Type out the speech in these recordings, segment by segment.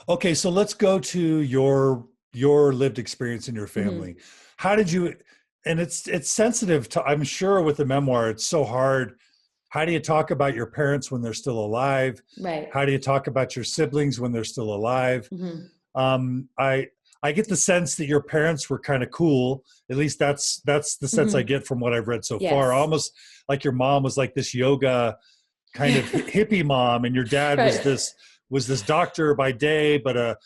Okay, so let's go to your lived experience in your Hmm. family. How did you, and it's sensitive to, I'm sure with the memoir, it's so hard. How do you talk about your parents when they're still alive? Right. How do you talk about your siblings when they're still alive? Hmm. Um, I I get the sense that your parents were kind of cool. At least that's the sense I Hmm. get from what I've read so far. Yes. Almost like your mom was like this yoga kind Yeah. of hippie mom, and your dad Right. was this doctor by day, but a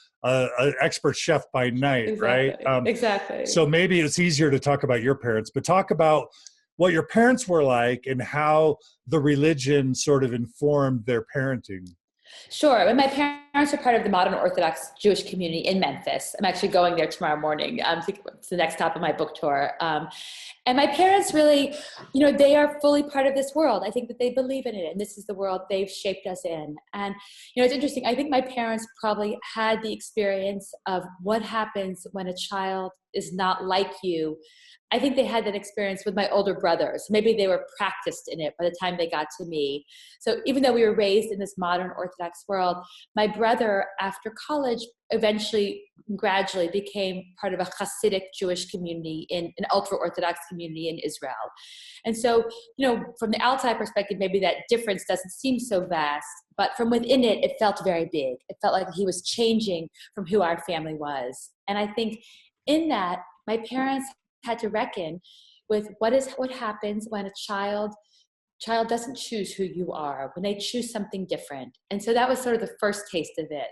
expert chef by night, right? Exactly. Exactly. So maybe it's easier to talk about your parents, but talk about what your parents were like and how the religion sort of informed their parenting. Sure. When my parents are part of the modern Orthodox Jewish community in Memphis. I'm actually going there tomorrow morning. It's the next stop of my book tour. And my parents really, they are fully part of this world. I think that they believe in it, and this is the world they've shaped us in. And, it's interesting. I think my parents probably had the experience of what happens when a child is not like you. I think they had that experience with my older brothers. Maybe they were practiced in it by the time they got to me. So even though we were raised in this modern Orthodox world, my brother, after college, eventually, gradually became part of a Hasidic Jewish community in an ultra-Orthodox community in Israel. And so, from the outside perspective, maybe that difference doesn't seem so vast, but from within it, it felt very big. It felt like he was changing from who our family was. And I think in that, my parents had to reckon with what happens when a child doesn't choose who you are, when they choose something different. And so that was sort of the first taste of it.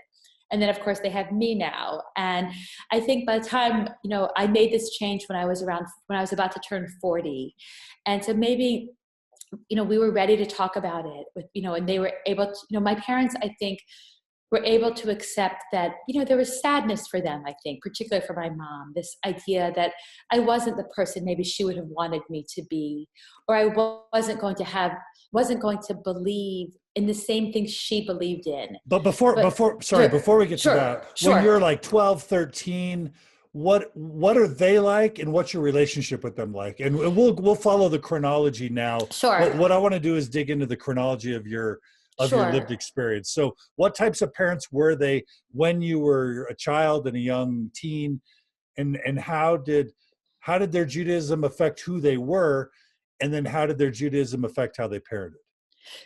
And then of course they have me now. And I think by the time, I made this change when I was about to turn 40. And so maybe, we were ready to talk about it with, and they were able to, my parents, I think, were able to accept that, there was sadness for them, I think, particularly for my mom, this idea that I wasn't the person maybe she would have wanted me to be, or I wasn't going to believe in the same things she believed in. But But sorry, before we get to sure, that, when you're sure, like 12, 13, what are they like and what's your relationship with them like? And we'll follow the chronology now. sure, What I want to do is dig into the chronology of your lived sure. experience. So what types of parents were they when you were a child and a young teen, and how did their Judaism affect who they were, and then how did their Judaism affect how they parented?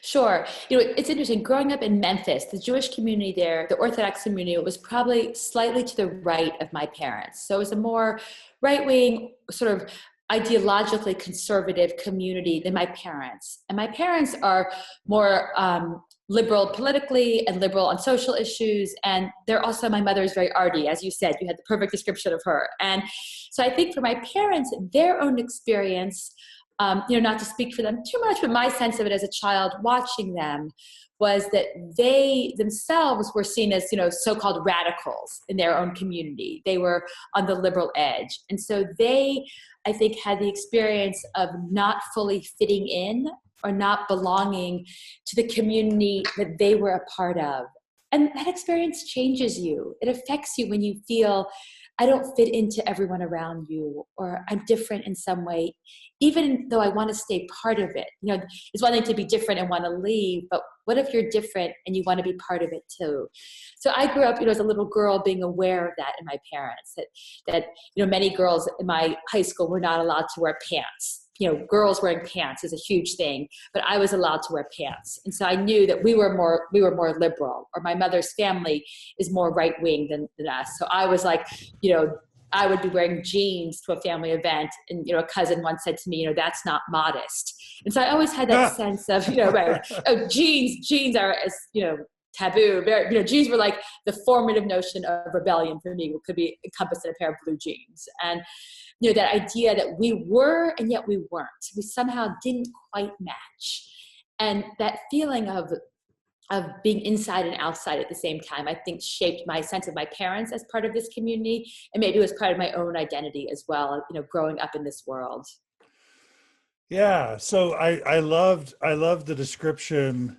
Sure. It's interesting. Growing up in Memphis, the Jewish community there, the Orthodox community, was probably slightly to the right of my parents. So it was a more right wing, sort of ideologically conservative community than my parents. And my parents are more liberal politically and liberal on social issues. And they're also, my mother is very arty, as you said. You had the perfect description of her. And so I think for my parents, their own experience, not to speak for them too much, but my sense of it as a child watching them was that they themselves were seen as, so-called radicals in their own community. They were on the liberal edge. And so they, I think, had the experience of not fully fitting in or not belonging to the community that they were a part of. And that experience changes you. It affects you when you feel, I don't fit into everyone around you, or I'm different in some way, even though I want to stay part of it. It's one thing to be different and want to leave, but what if you're different and you want to be part of it too? So I grew up, as a little girl, being aware of that in my parents, that many girls in my high school were not allowed to wear pants. Girls wearing pants is a huge thing, but I was allowed to wear pants. And so I knew that we were more liberal, or my mother's family is more right wing than us. So I was like, you know, I would be wearing jeans to a family event. And, a cousin once said to me, that's not modest. And so I always had that Ah. sense of, right, oh, jeans are, as, taboo. Very, jeans were like the formative notion of rebellion for me. It could be encompassed in a pair of blue jeans. And, that idea that we were and yet we weren't. We somehow didn't quite match. And that feeling of being inside and outside at the same time, I think shaped my sense of my parents as part of this community, and maybe it was part of my own identity as well, growing up in this world. Yeah, so I loved the description.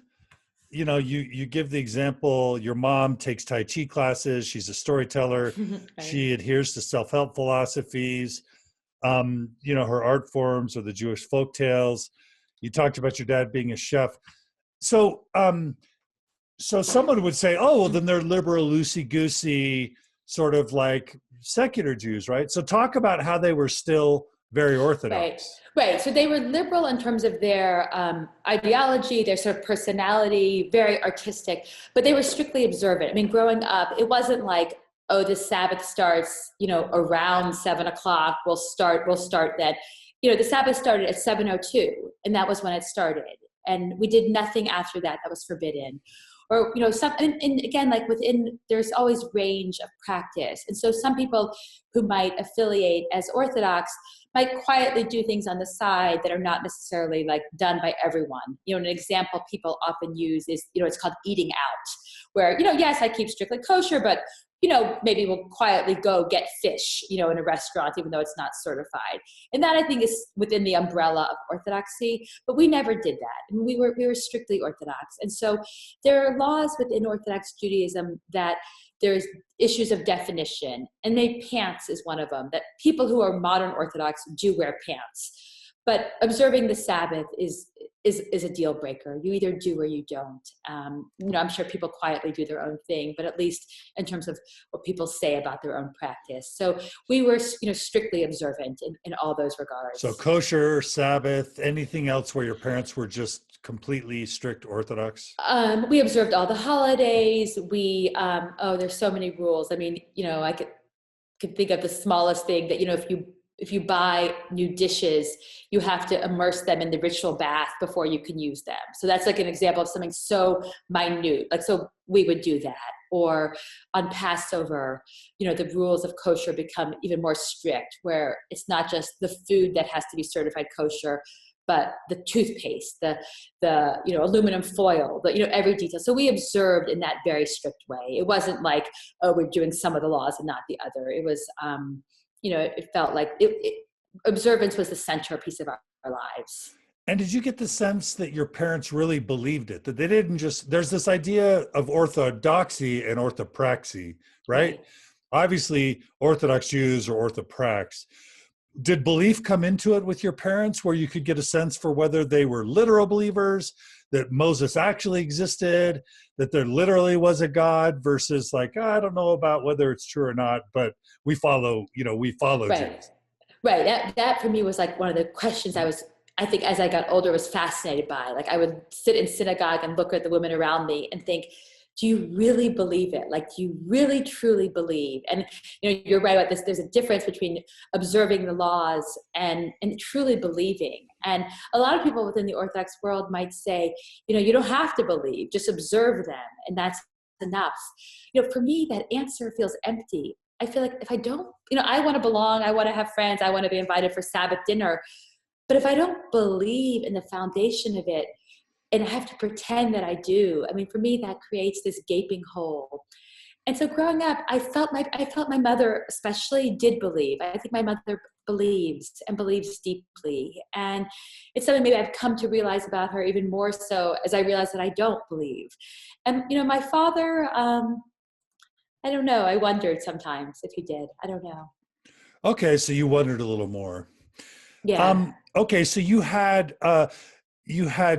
You give the example, your mom takes Tai Chi classes, she's a storyteller, Right. she adheres to self-help philosophies, her art forms are the Jewish folk tales. You talked about your dad being a chef. So So someone would say, oh, well, then they're liberal, loosey-goosey, sort of like secular Jews, right? So talk about how they were still very Right, Orthodox. right. So they were liberal in terms of their ideology, their sort of personality, very artistic, but they were strictly observant. I mean, growing up, it wasn't like, oh, the Sabbath starts, around 7 o'clock. We'll start then. The Sabbath started at 7:02, and that was when it started. And we did nothing after that that was forbidden. Or, and again, like there's always range of practice. And so some people who might affiliate as Orthodox might quietly do things on the side that are not necessarily like done by everyone. An example people often use is, it's called eating out, where, yes, I keep strictly kosher, but, maybe we'll quietly go get fish, in a restaurant, even though it's not certified. And that I think is within the umbrella of Orthodoxy, but we never did that. I mean, we were strictly Orthodox. And so there are laws within Orthodox Judaism that there's issues of definition, and maybe pants is one of them, that people who are modern Orthodox do wear pants. But observing the Sabbath is a deal breaker. You either do or you don't. I'm sure people quietly do their own thing, but at least in terms of what people say about their own practice. So we were, strictly observant in all those regards. So kosher, Sabbath, anything else where your parents were just completely strict Orthodox? We observed all the holidays. There's so many rules. I mean, I could think of the smallest thing that, if you buy new dishes, you have to immerse them in the ritual bath before you can use them. So that's like an example of something so minute. Like, so we would do that. Or on Passover, the rules of kosher become even more strict, where it's not just the food that has to be certified kosher, but the toothpaste, the aluminum foil, every detail. So we observed in that very strict way. It wasn't like, oh, we're doing some of the laws and not the other. It was, it felt like observance was the centerpiece of our lives. And did you get the sense that your parents really believed it? That they didn't just, there's this idea of orthodoxy and orthopraxy, right? Obviously, Orthodox Jews are orthoprax. Did belief come into it with your parents, where you could get a sense for whether they were literal believers, that Moses actually existed, that there literally was a God, versus like, I don't know about whether it's true or not, but we follow Right. Jews. Right. That for me was like one of the questions I think as I got older was fascinated by. Like, I would sit in synagogue and look at the women around me and think, do you really believe it? Like, do you really truly believe? And you're right about this. There's a difference between observing the laws and truly believing. And a lot of people within the Orthodox world might say, you don't have to believe, just observe them, and that's enough. For me, that answer feels empty. I feel like if I don't, I want to belong, I want to have friends, I want to be invited for Sabbath dinner. But if I don't believe in the foundation of it, and I have to pretend that I do, I mean, for me, that creates this gaping hole. And so growing up, I felt my mother especially did believe. I think my mother believes and believes deeply. And it's something maybe I've come to realize about her even more so as I realize that I don't believe. And, my father, I don't know. I wondered sometimes if he did. I don't know. Okay, so you wondered a little more. Yeah. Okay, so you had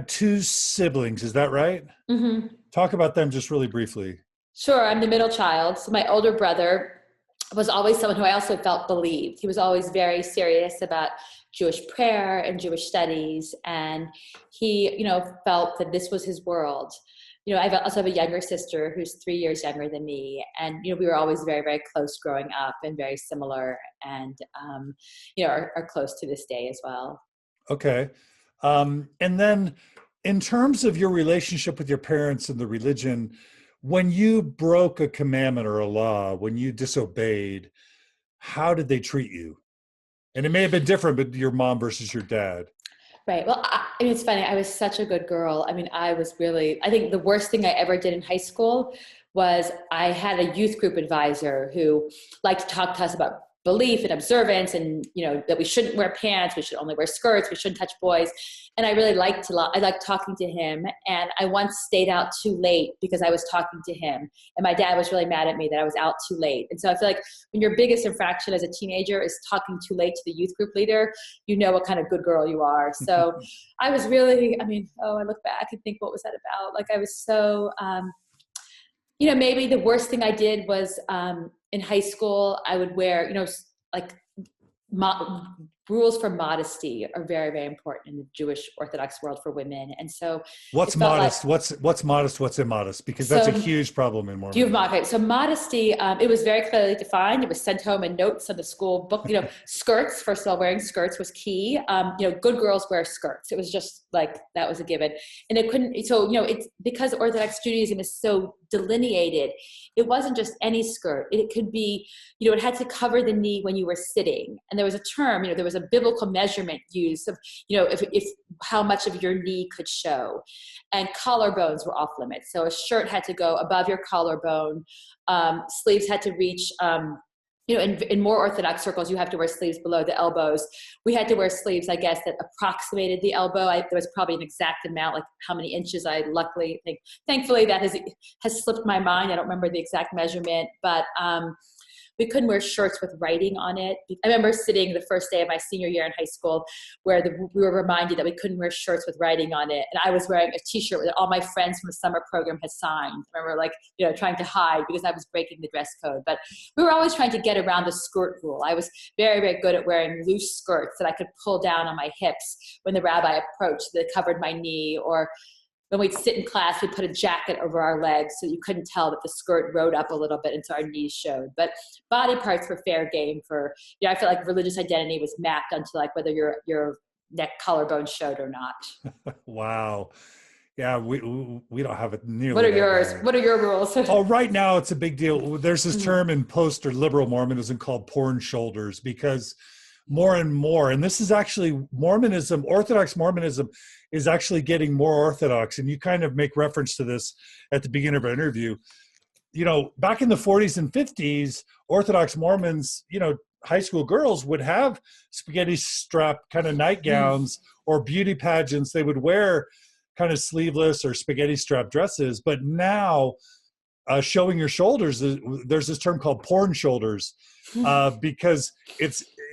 two siblings, is that right? Mm-hmm. Talk about them just really briefly. Sure. I'm the middle child. So my older brother was always someone who I also felt believed. He was always very serious about Jewish prayer and Jewish studies. And he, felt that this was his world. I also have a younger sister who's 3 years younger than me. And, we were always very, very close growing up and very similar, and, are close to this day as well. Okay. And then in terms of your relationship with your parents and the religion, when you broke a commandment or a law, when you disobeyed, how did they treat you? And it may have been different, but your mom versus your dad. Right. Well, I mean, it's funny. I was such a good girl. I mean, I think the worst thing I ever did in high school was I had a youth group advisor who liked to talk to us about belief and observance, and, that we shouldn't wear pants, we should only wear skirts, we shouldn't touch boys. And I really liked talking to him. And I once stayed out too late because I was talking to him. And my dad was really mad at me that I was out too late. And so I feel like when your biggest infraction as a teenager is talking too late to the youth group leader, you know what kind of good girl you are. So I was really, I look back and think, what was that about? Like, I was so, maybe the worst thing I did was in high school, I would wear, like rules for modesty are very, very important in the Jewish Orthodox world for women. And so What's modest? What's modest? What's immodest? Because that's a huge problem in Mormonism. So modesty, it was very clearly defined. It was sent home in notes on the school book. Skirts, first of all, wearing skirts was key. Good girls wear skirts. It was just like, that was a given. And it couldn't, so, it's because Orthodox Judaism is so delineated. It wasn't just any skirt. It could be, it had to cover the knee when you were sitting. And there was a term, there was a biblical measurement used of, if how much of your knee could show. And collarbones were off limits. So a shirt had to go above your collarbone. Sleeves had to reach, in more Orthodox circles, you have to wear sleeves below the elbows. We had to wear sleeves, I guess, that approximated the elbow. There was probably an exact amount, like how many inches. I luckily think, thankfully, that has slipped my mind. I don't remember the exact measurement, but we couldn't wear shirts with writing on it. I remember sitting the first day of my senior year in high school where we were reminded that we couldn't wear shirts with writing on it. And I was wearing a t-shirt that all my friends from the summer program had signed. I remember trying to hide because I was breaking the dress code. But we were always trying to get around the skirt rule. I was very, very good at wearing loose skirts that I could pull down on my hips when the rabbi approached that covered my knee, or when we'd sit in class, we'd put a jacket over our legs so you couldn't tell that the skirt rode up a little bit and so our knees showed. But body parts were fair game for, I feel like religious identity was mapped onto whether your neck collarbone showed or not. Wow. Yeah, we don't have it nearly. What are yours? What are your rules? Right now it's a big deal. There's this term in post or liberal Mormonism called porn shoulders, because more and more, and this is actually Mormonism, Orthodox Mormonism is actually getting more Orthodox. And you kind of make reference to this at the beginning of our interview. Back in the 40s and 50s, Orthodox Mormons, high school girls would have spaghetti strap kind of nightgowns or beauty pageants. They would wear kind of sleeveless or spaghetti strap dresses. But now showing your shoulders, there's this term called porn shoulders, because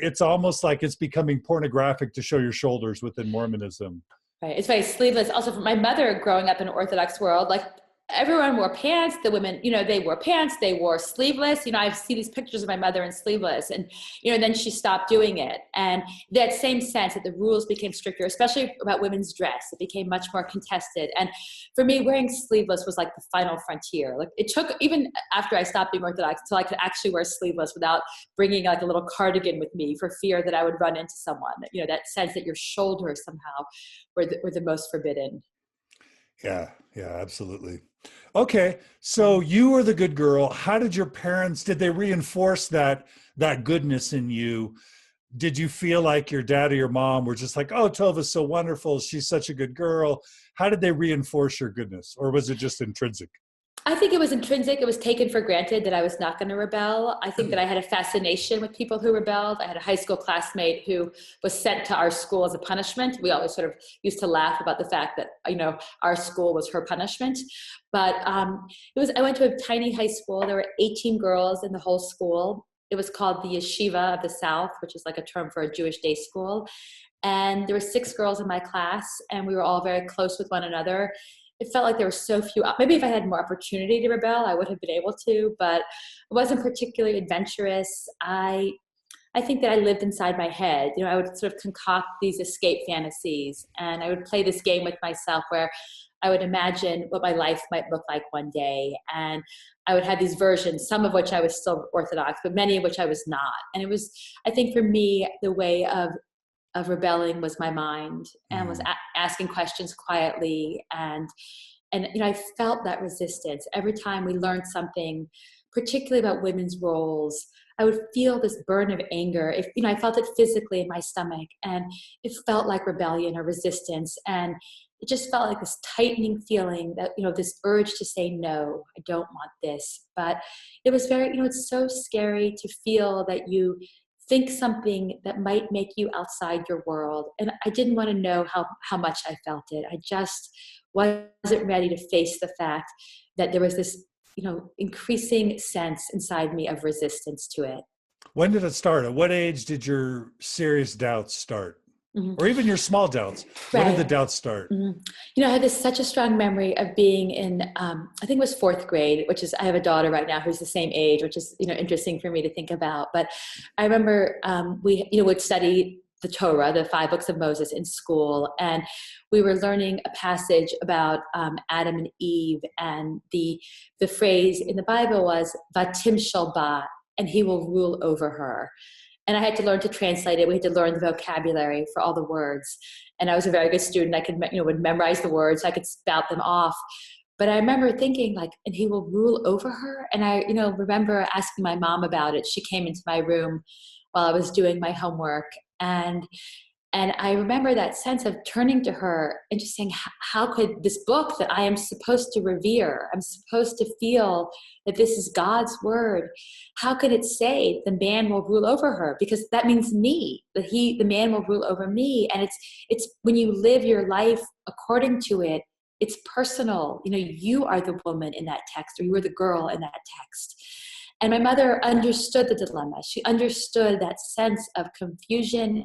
it's almost like it's becoming pornographic to show your shoulders within Mormonism. Right. It's very sleeveless. Also, for my mother growing up in an Orthodox world, everyone wore pants. The women, they wore pants, they wore sleeveless. I see these pictures of my mother in sleeveless, and, then she stopped doing it. And that same sense that the rules became stricter, especially about women's dress. It became much more contested. And for me, wearing sleeveless was like the final frontier. It took, even after I stopped being Orthodox, until I could actually wear sleeveless without bringing a little cardigan with me for fear that I would run into someone. That sense that your shoulders somehow were the most forbidden. Yeah, absolutely. Okay, so you were the good girl. How did your parents, did they reinforce that goodness in you? Did you feel like your dad or your mom were just like, oh, Tova's so wonderful, she's such a good girl? How did they reinforce your goodness? Or was it just intrinsic? I think it was intrinsic. It was taken for granted that I was not going to rebel. I think that I had a fascination with people who rebelled. I had a high school classmate who was sent to our school as a punishment. We always sort of used to laugh about the fact that, our school was her punishment. But I went to a tiny high school. There were 18 girls in the whole school. It was called the Yeshiva of the South, which is like a term for a Jewish day school. And there were 6 girls in my class, and we were all very close with one another. It felt like there were so few. Maybe if I had more opportunity to rebel, I would have been able to, but it wasn't particularly adventurous. I think that I lived inside my head. I would sort of concoct these escape fantasies, and I would play this game with myself where I would imagine what my life might look like one day. And I would have these versions, some of which I was still Orthodox, but many of which I was not. And it was, I think for me, the way of rebelling was my mind, and was asking questions quietly. And I felt that resistance every time we learned something, particularly about women's roles. I would feel this burn of anger. I felt it physically in my stomach, and it felt like rebellion or resistance. And it just felt like this tightening feeling that, this urge to say, no, I don't want this. But it was very, it's so scary to feel that you think something that might make you outside your world. And I didn't want to know how much I felt it. I just wasn't ready to face the fact that there was this, increasing sense inside me of resistance to it. When did it start? At what age did your serious doubts start? or even your small doubts? When did the doubts start? I had such a strong memory of being in, I think it was 4th grade, which is, I have a daughter right now who's the same age, which is, interesting for me to think about. But I remember we, would study the Torah, the 5 books of Moses in school. And we were learning a passage about Adam and Eve. And the phrase in the Bible was, Vatim shel ba, and he will rule over her. And I had to learn to translate it. We had to learn the vocabulary for all the words. And I was a very good student. I could, would memorize the words. I could spout them off. But I remember thinking and he will rule over her. And I, remember asking my mom about it. She came into my room while I was doing my homework. And I remember that sense of turning to her and just saying, how could this book that I am supposed to revere, I'm supposed to feel that this is God's word, how could it say the man will rule over her? Because that means me, that the man will rule over me. And it's when you live your life according to it, it's personal. You are the woman in that text, or you are the girl in that text. And my mother understood the dilemma. She understood that sense of confusion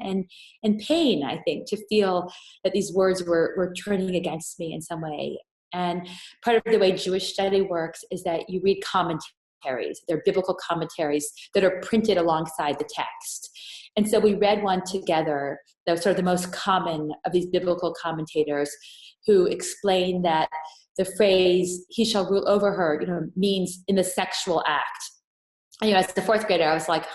and pain, I think, to feel that these words were turning against me in some way. And part of the way Jewish study works is that you read commentaries. They're biblical commentaries that are printed alongside the text. And so we read one together, that was sort of the most common of these biblical commentators, who explained that the phrase, he shall rule over her, means in the sexual act. And, as the 4th grader, I was like,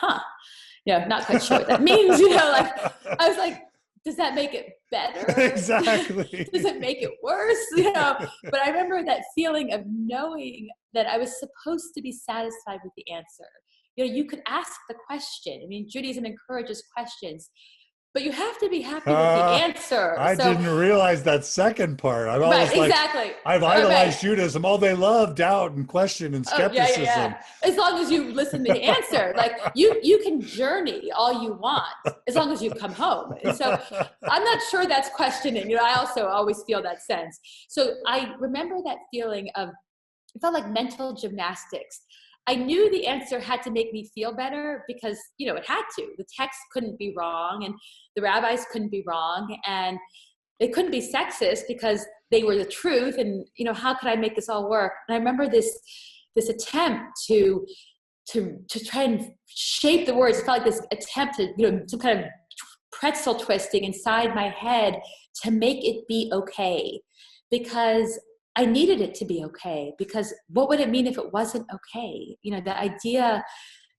not quite sure what that means. I was like, does that make it better? Exactly. Does it make it worse? But I remember that feeling of knowing that I was supposed to be satisfied with the answer. You could ask the question. I mean, Judaism encourages questions, but you have to be happy with the answer. I didn't realize that second part. I'm always exactly. I've idolized Judaism. Oh, they love doubt and question and skepticism. Yeah. As long as you listen to the answer, you can journey all you want, as long as you come home. And so I'm not sure that's questioning. I also always feel that sense. So I remember that feeling of, it felt like mental gymnastics. I knew the answer had to make me feel better because, it had to. The text couldn't be wrong and the rabbis couldn't be wrong, and they couldn't be sexist because they were the truth. And, how could I make this all work? And I remember this attempt to try and shape the words. It felt like this attempt to, some kind of pretzel twisting inside my head to make it be okay, because I needed it to be okay, because what would it mean if it wasn't okay? The idea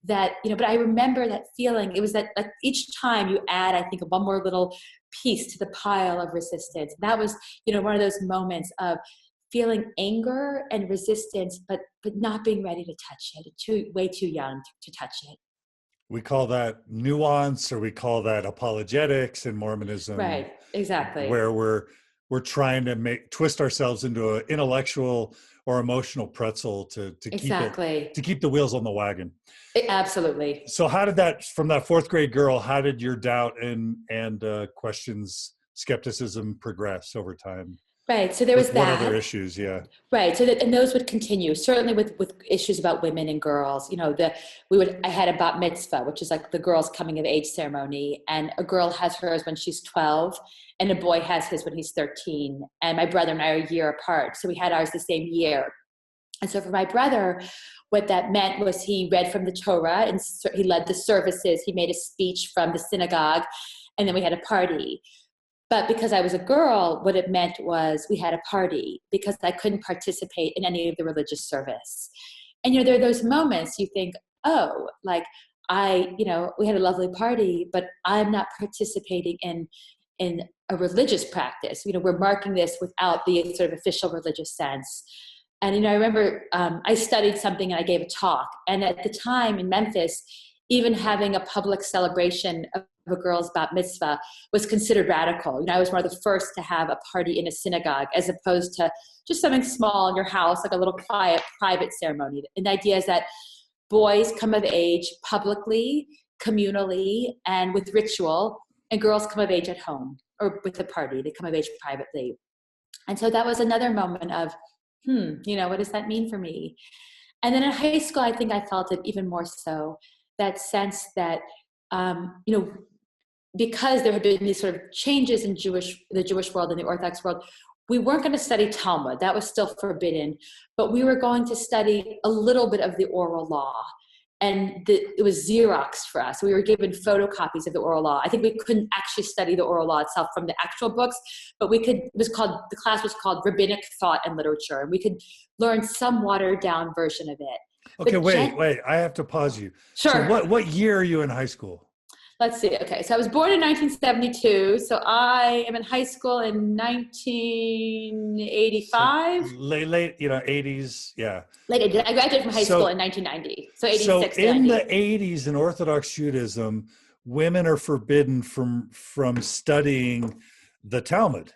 that, but I remember that feeling. It was that each time you add, I think, one more little piece to the pile of resistance. That was, one of those moments of feeling anger and resistance, but not being ready to touch it, way too young to touch it. We call that nuance, or we call that apologetics in Mormonism. Right, exactly. Where we're trying to twist ourselves into an intellectual or emotional pretzel to keep the wheels on the wagon. Absolutely. So how did that, from that 4th grade girl, how did your doubt and questions, skepticism progress over time? Right. So there was that. What other issues? Yeah. Right. So and those would continue, certainly with issues about women and girls. I had a bat mitzvah, which is like the girl's coming of age ceremony, and a girl has hers when she's 12 and a boy has his when he's 13. And my brother and I are a year apart. So we had ours the same year. And so for my brother, what that meant was he read from the Torah and he led the services. He made a speech from the synagogue, and then we had a party. But because I was a girl, what it meant was we had a party because I couldn't participate in any of the religious service. And, there are those moments you think, oh, we had a lovely party, but I'm not participating in a religious practice. We're marking this without the sort of official religious sense. And, I remember I studied something and I gave a talk. And at the time in Memphis, even having a public celebration of a girl's bat mitzvah was considered radical. I was one of the first to have a party in a synagogue, as opposed to just something small in your house, like a little quiet, private ceremony. And the idea is that boys come of age publicly, communally, and with ritual, and girls come of age at home or with a party. They come of age privately. And so that was another moment of, what does that mean for me? And then in high school, I think I felt it even more so, that sense that, because there had been these sort of changes in the Jewish world and the Orthodox world, we weren't going to study Talmud. That was still forbidden, but we were going to study a little bit of the oral law. And it was Xerox for us. We were given photocopies of the oral law. I think we couldn't actually study the oral law itself from the actual books, but the class was called Rabbinic Thought and Literature, and we could learn some watered down version of it. Okay, wait, I have to pause you. Sure. So what year are you in high school? Let's see. Okay, so I was born in 1972. So I am in high school in 1985. So late, 80s, yeah. Late 80s. I graduated from high school in 1990. So 86. So in the 80s in Orthodox Judaism, women are forbidden from studying the Talmud.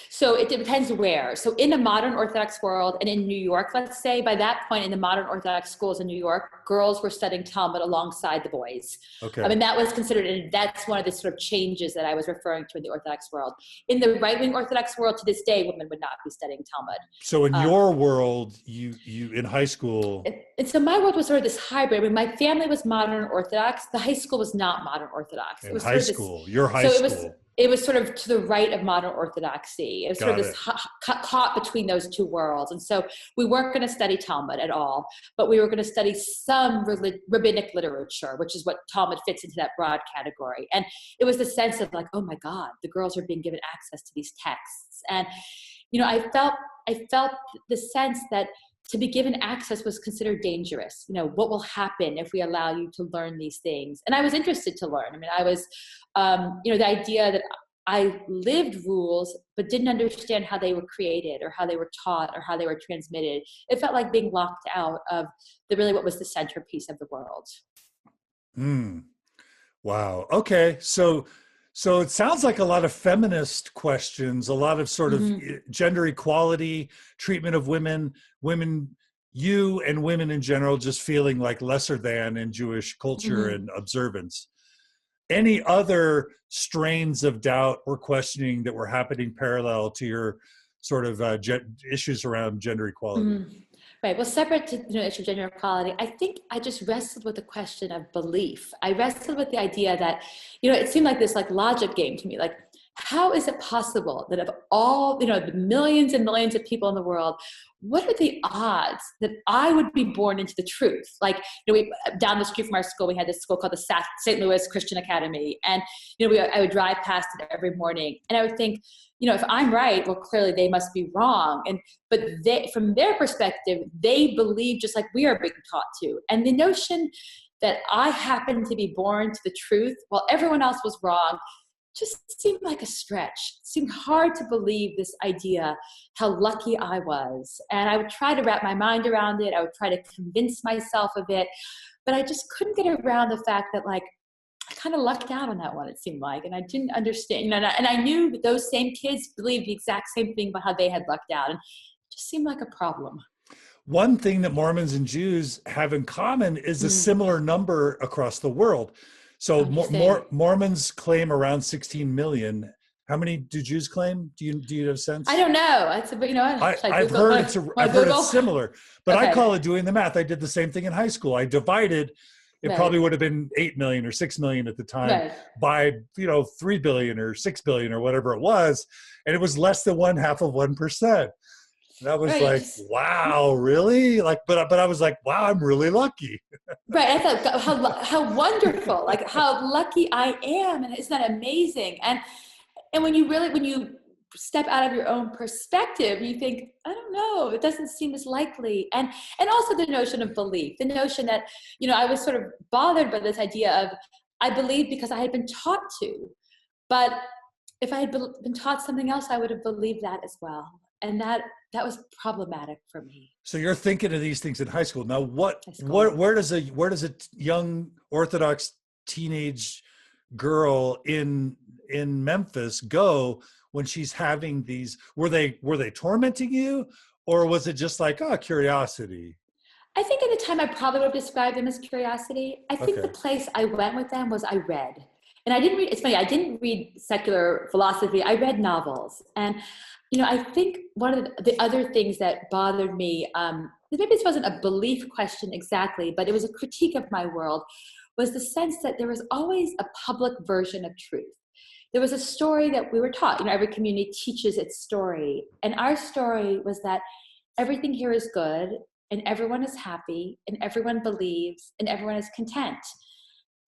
So it depends where. So in the modern Orthodox world and in New York, let's say, by that point in the modern Orthodox schools in New York, girls were studying Talmud alongside the boys. Okay. I mean, that was considered, and that's one of the sort of changes that I was referring to in the Orthodox world. In the right-wing Orthodox world, to this day, women would not be studying Talmud. So in your world, you in high school. And so my world was sort of this hybrid. I mean, my family was modern Orthodox. The high school was not modern Orthodox. It was high school. Your high school. It was sort of to the right of modern Orthodoxy. It was sort of this caught between those two worlds. And so we weren't going to study Talmud at all, but we were going to study some rabbinic literature, which is what Talmud fits into that broad category. And it was the sense of like, oh my God, the girls are being given access to these texts. And, I felt the sense that to be given access was considered dangerous. What will happen if we allow you to learn these things? And I was interested to learn. I mean, I was, the idea that I lived rules, but didn't understand how they were created or how they were taught or how they were transmitted. It felt like being locked out of what was the centerpiece of the world. Wow. Okay. So it sounds like a lot of feminist questions, a lot of sort of gender equality, treatment of women, you and women in general, just feeling like lesser than in Jewish culture and observance. Any other strains of doubt or questioning that were happening parallel to your sort of issues around gender equality? Right. Well, separate to the issue of gender equality, I think I just wrestled with the question of belief. I wrestled with the idea that, it seemed like this logic game to me. Like, how is it possible that of all, the millions and millions of people in the world, what are the odds that I would be born into the truth? Like, down the street from our school, we had this school called the St. Louis Christian Academy. And, I would drive past it every morning and I would think, if I'm right, well, clearly they must be wrong. But from their perspective, they believe just like we are being taught to. And the notion that I happened to be born to the truth while everyone else was wrong just seemed like a stretch. It seemed hard to believe this idea, how lucky I was. And I would try to wrap my mind around it. I would try to convince myself of it. But I just couldn't get around the fact that I kind of lucked out on that one, it seemed like. And I didn't understand, and I knew that those same kids believed the exact same thing about how they had lucked out. And it just seemed like a problem. One thing that Mormons and Jews have in common is a similar number across the world. So Mormons claim around 16 million. How many do Jews claim? Do you have a sense? I don't know. I've heard it's similar, but okay. I call it doing the math. I did the same thing in high school. I divided. It probably would have been 8 million or 6 million at the time by 3 billion or 6 billion or whatever it was, and it was less than 0.5%. That was like, wow, really? But I was like, wow, I'm really lucky. Right. I thought how wonderful, how lucky I am, and isn't that amazing? And when you step out of your own perspective, you think, I don't know, it doesn't seem as likely. And also the notion of belief, the notion that, I was sort of bothered by this idea of I believed because I had been taught to, but if I had been taught something else, I would have believed that as well. And that was problematic for me. So you're thinking of these things in high school. Now, where does a young Orthodox teenage girl in Memphis go when she's having these? Were they tormenting you, or was it just like, curiosity? I think at the time I probably would have described them as curiosity. I think the place I went with them was I read. And I didn't read, it's funny, I didn't read secular philosophy. I read novels. And I think one of the other things that bothered me, maybe this wasn't a belief question exactly, but it was a critique of my world, was the sense that there was always a public version of truth. There was a story that we were taught. You know, every community teaches its story. And our story was that everything here is good, and everyone is happy, and everyone believes, and everyone is content.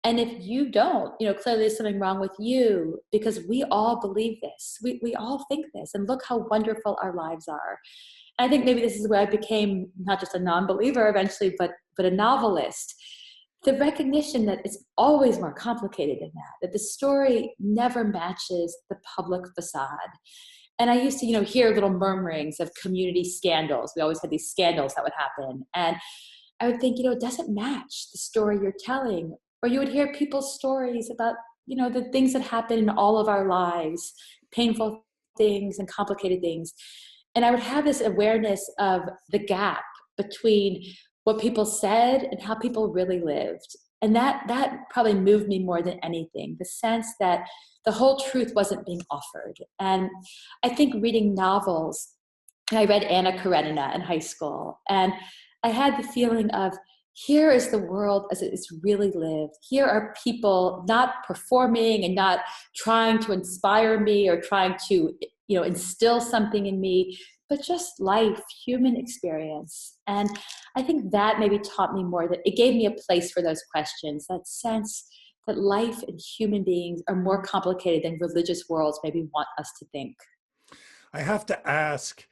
And if you don't, you know, clearly there's something wrong with you, because we all believe this. We all think this, and look how wonderful our lives are. And I think maybe this is where I became not just a non-believer eventually, but a novelist. The recognition that it's always more complicated than that the story never matches the public facade. And I used to, you know, hear little murmurings of community scandals. We always had these scandals that would happen. And I would think, you know, it doesn't match the story you're telling. Or you would hear people's stories about, you know, the things that happen in all of our lives, painful things and complicated things. And I would have this awareness of the gap between what people said and how people really lived. And that probably moved me more than anything, the sense that the whole truth wasn't being offered. And I think reading novels, and I read Anna Karenina in high school, and I had the feeling of, here is the world as it is really lived. Here are people not performing and not trying to inspire me or trying to, you know, instill something in me, but just life, human experience. And I think that maybe taught me more, that it gave me a place for those questions, that sense that life and human beings are more complicated than religious worlds maybe want us to think. I have to ask,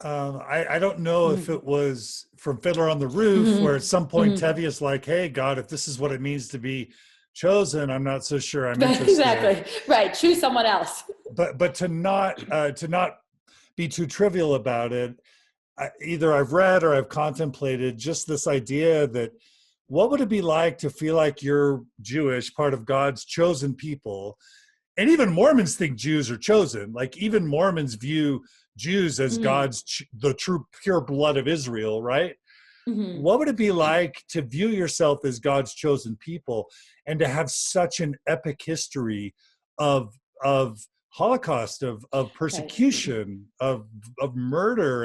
I don't know if it was from Fiddler on the Roof, where at some point Tevia's like, hey, God, if this is what it means to be chosen, I'm not so sure I'm interested. Exactly. Right. Choose someone else. But to not be too trivial about it, either I've read or I've contemplated just this idea that, what would it be like to feel like you're Jewish, part of God's chosen people? And even Mormons think Jews are chosen. Like, even Mormons view Jews as God's, the true pure blood of Israel, right? What would it be like to view yourself as God's chosen people and to have such an epic history of Holocaust, of persecution, of murder,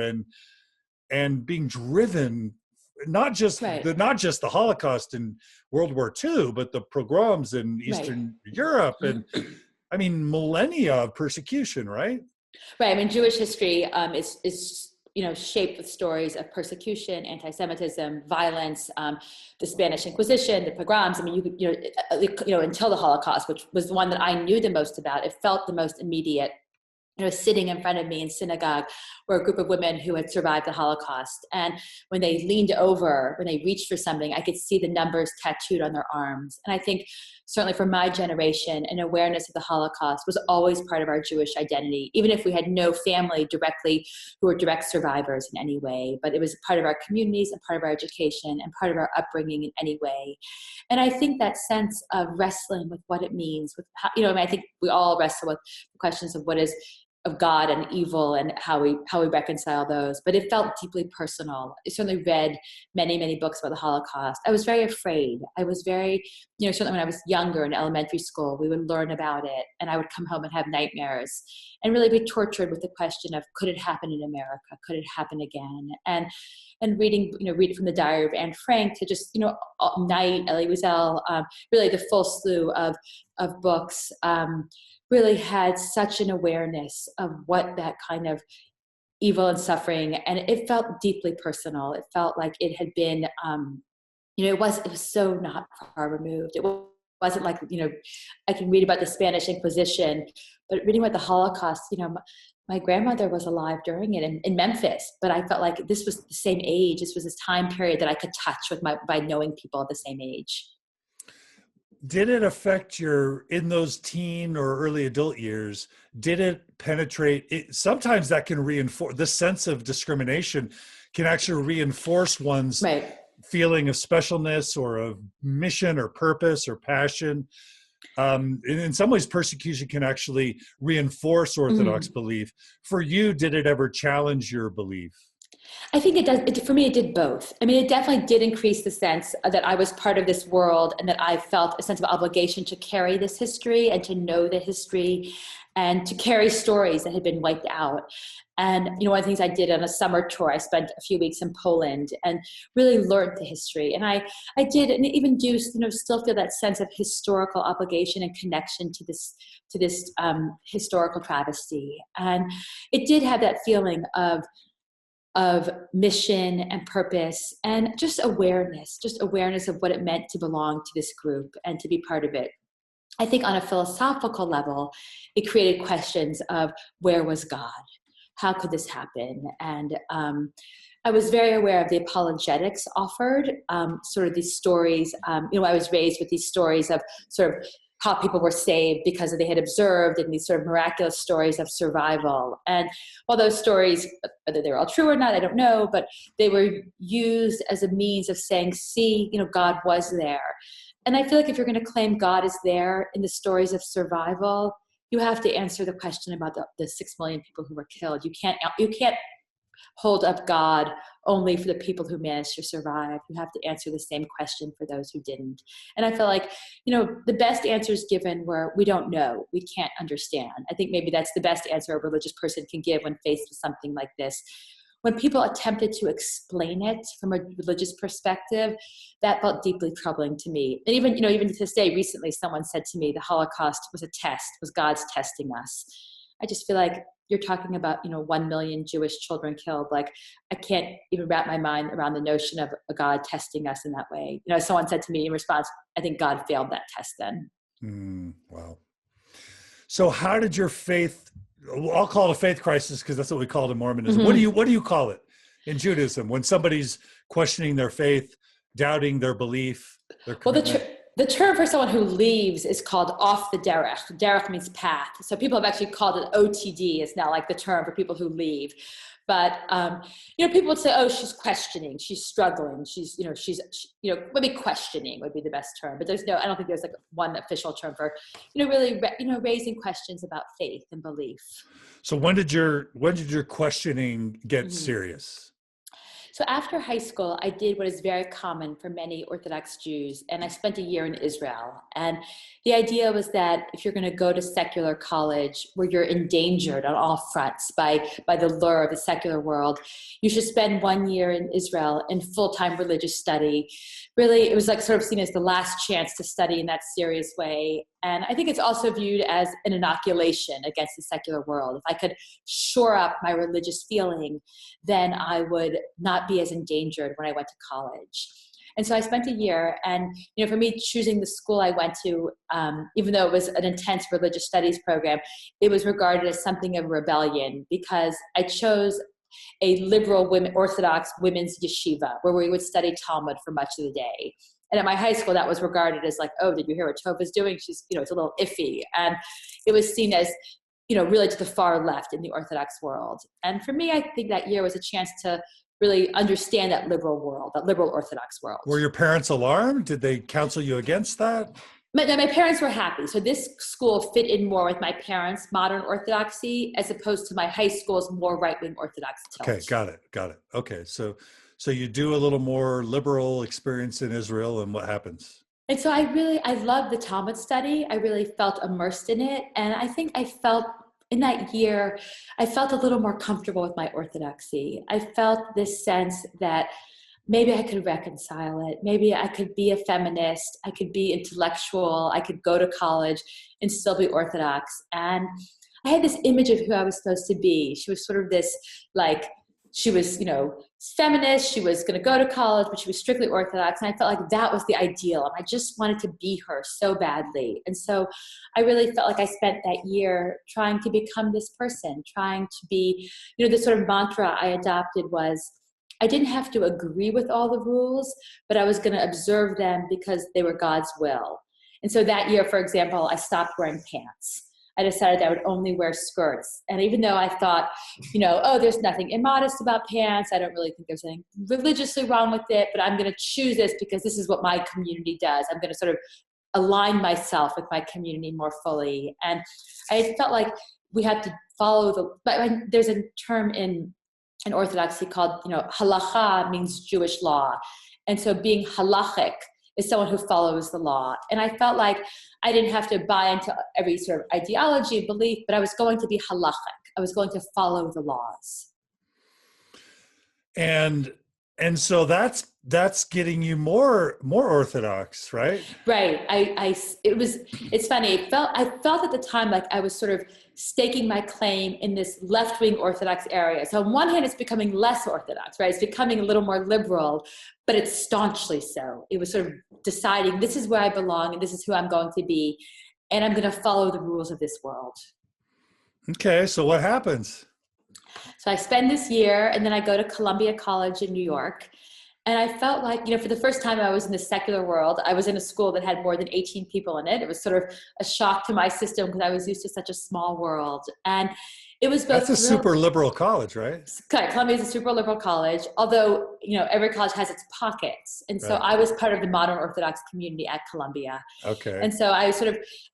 and being driven, not just the Holocaust in World War II, but the pogroms in Eastern Europe, and I mean millennia of persecution, right? Right. I mean, Jewish history is you know, shaped with stories of persecution, anti-Semitism, violence, the Spanish Inquisition, the pogroms. I mean, you know, until the Holocaust, which was the one that I knew the most about, it felt the most immediate. You know, sitting in front of me in synagogue were a group of women who had survived the Holocaust. And when they leaned over, when they reached for something, I could see the numbers tattooed on their arms. And I think certainly for my generation, an awareness of the Holocaust was always part of our Jewish identity, even if we had no family directly who were direct survivors in any way. But it was part of our communities and part of our education and part of our upbringing in any way. And I think that sense of wrestling with what it means, with how, you know, I mean, I think we all wrestle with the questions of what is of God and evil and how we reconcile those. But it felt deeply personal. I certainly read many, many books about the Holocaust. I was very afraid. I was very, you know, certainly when I was younger in elementary school, we would learn about it and I would come home and have nightmares and really be tortured with the question of, could it happen in America? Could it happen again? And reading, you know, read from the Diary of Anne Frank to just, you know, Night, Elie Wiesel, really the full slew of books, really had such an awareness of what that kind of evil and suffering, and it felt deeply personal. It felt like it had been, you know, it was so not far removed. It wasn't like, you know, I can read about the Spanish Inquisition, but reading about the Holocaust, you know, my grandmother was alive during it in Memphis, but I felt like this was the same age. This was this time period that I could touch with by knowing people of the same age. Did it affect in those teen or early adult years, did it penetrate it? Sometimes that can reinforce, the sense of discrimination can actually reinforce one's feeling of specialness or of mission or purpose or passion. In some ways, persecution can actually reinforce Orthodox belief. For you, did it ever challenge your belief? I think it does. For me, it did both. I mean, it definitely did increase the sense that I was part of this world and that I felt a sense of obligation to carry this history and to know the history and to carry stories that had been wiped out. And, one of the things I did on a summer tour, I spent a few weeks in Poland and really learned the history. And I did, and even do, still feel that sense of historical obligation and connection to this historical travesty. And it did have that feeling of mission and purpose and just awareness of what it meant to belong to this group and to be part of it. I think on a philosophical level, it created questions of where was God? How could this happen? And I was very aware of the apologetics offered, sort of these stories. I was raised with these stories of sort of how people were saved because they had observed, and these sort of miraculous stories of survival. And while those stories, whether they were all true or not, I don't know, but they were used as a means of saying, see, God was there. And I feel like if you're going to claim God is there in the stories of survival, you have to answer the question about the 6 million people who were killed. You can't hold up God only for the people who managed to survive. You have to answer the same question for those who didn't. And I feel like, the best answers given were, we don't know, we can't understand. I think maybe that's the best answer a religious person can give when faced with something like this. When people attempted to explain it from a religious perspective, that felt deeply troubling to me. And even to this day, recently, someone said to me, the Holocaust was a test, was God's testing us. I just feel like you're talking about, 1 million Jewish children killed. Like, I can't even wrap my mind around the notion of a God testing us in that way. Someone said to me in response, I think God failed that test then. Wow. So how did your faith, I'll call it a faith crisis because that's what we call it in Mormonism. Mm-hmm. What do you call it in Judaism when somebody's questioning their faith, doubting their belief, their commitment? Well, the term for someone who leaves is called off the derech. Derech means path. So people have actually called it OTD. It's now like the term for people who leave. But, people would say, oh, she's questioning, she's struggling, she's maybe questioning would be the best term. But I don't think there's like one official term for, really, raising questions about faith and belief. So when did your questioning get serious? So after high school, I did what is very common for many Orthodox Jews, and I spent a year in Israel. And the idea was that if you're going to go to secular college where you're endangered on all fronts by the lure of the secular world, you should spend 1 year in Israel in full-time religious study. Really, it was like sort of seen as the last chance to study in that serious way. And I think it's also viewed as an inoculation against the secular world. If I could shore up my religious feeling, then I would not be as endangered when I went to college. And so I spent a year, and for me, choosing the school I went to, even though it was an intense religious studies program, it was regarded as something of a rebellion because I chose a liberal Orthodox women's yeshiva where we would study Talmud for much of the day. And at my high school, that was regarded as like, oh, did you hear what Tova's doing? She's, it's a little iffy. And it was seen as, really to the far left in the Orthodox world. And for me, I think that year was a chance to really understand that liberal world, that liberal Orthodox world. Were your parents alarmed? Did they counsel you against that? My parents were happy. So this school fit in more with my parents' modern Orthodoxy as opposed to my high school's more right-wing Orthodox tilt. Okay, got it. Okay, so you do a little more liberal experience in Israel, and what happens? And so I love the Talmud study. I really felt immersed in it. And I think I felt in that year, I felt a little more comfortable with my Orthodoxy. I felt this sense that maybe I could reconcile it. Maybe I could be a feminist. I could be intellectual. I could go to college and still be Orthodox. And I had this image of who I was supposed to be. She was sort of this, she was, feminist. She was going to go to college, but she was strictly Orthodox. And I felt like that was the ideal. And I just wanted to be her so badly. And so I really felt like I spent that year trying to become this person, trying to be, the sort of mantra I adopted was, I didn't have to agree with all the rules, but I was going to observe them because they were God's will. And so that year, for example, I stopped wearing pants. I decided I would only wear skirts. And even though I thought, oh, there's nothing immodest about pants, I don't really think there's anything religiously wrong with it, but I'm going to choose this because this is what my community does. I'm going to sort of align myself with my community more fully. And I felt like we had to follow there's a term in in Orthodoxy called, halacha means Jewish law. And so being halachic is someone who follows the law. And I felt like I didn't have to buy into every sort of ideology and belief, but I was going to be halachic. I was going to follow the laws. And so that's getting you more Orthodox, right? Right. It's funny. I felt at the time like I was sort of staking my claim in this left-wing Orthodox area. So on one hand, it's becoming less Orthodox, right? It's becoming a little more liberal, but it's staunchly so. It was sort of deciding this is where I belong and this is who I'm going to be. And I'm going to follow the rules of this world. Okay. So what happens? So I spend this year and then I go to Columbia College in New York. And I felt like, for the first time I was in the secular world, I was in a school that had more than 18 people in it. It was sort of a shock to my system because I was used to such a small world. And it was both— That's a super liberal college, right? Columbia is a super liberal college, although, every college has its pockets. And so Right. I was part of the modern Orthodox community at Columbia. Okay. And so I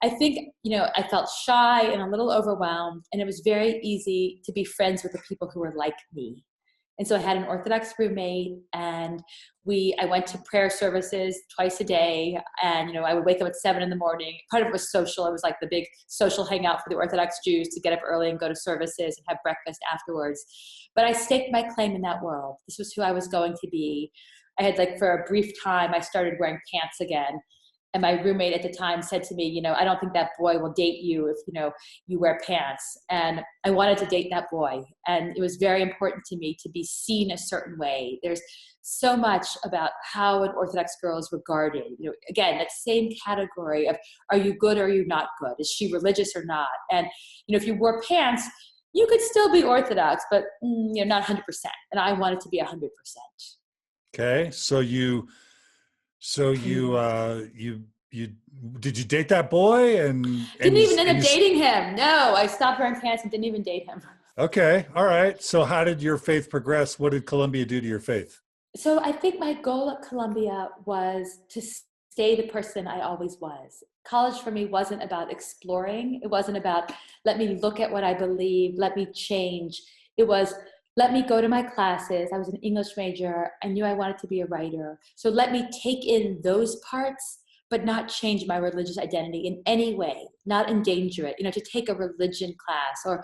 think, I felt shy and a little overwhelmed, and it was very easy to be friends with the people who were like me. And so I had an Orthodox roommate, and I went to prayer services twice a day. And, I would wake up at 7 a.m. Part of it was social. It was like the big social hangout for the Orthodox Jews to get up early and go to services and have breakfast afterwards. But I staked my claim in that world. This was who I was going to be. I had for a brief time, I started wearing pants again. And my roommate at the time said to me, I don't think that boy will date you if, you wear pants. And I wanted to date that boy. And it was very important to me to be seen a certain way. There's so much about how an Orthodox girl is regarded. Again, that same category of, are you good or are you not good? Is she religious or not? And, if you wore pants, you could still be Orthodox, but not 100%. And I wanted to be 100%. Okay. So you did you date that boy and didn't even end up dating him? No, I stopped wearing pants and didn't even date him. Okay. All right. So how did your faith progress? What did Columbia do to your faith? So I think my goal at Columbia was to stay the person I always was. College for me wasn't about exploring. It wasn't about, let me look at what I believe, let me change. It was, let me go to my classes. I was an English major. I knew I wanted to be a writer. So let me take in those parts, but not change my religious identity in any way, not endanger it. To take a religion class, or,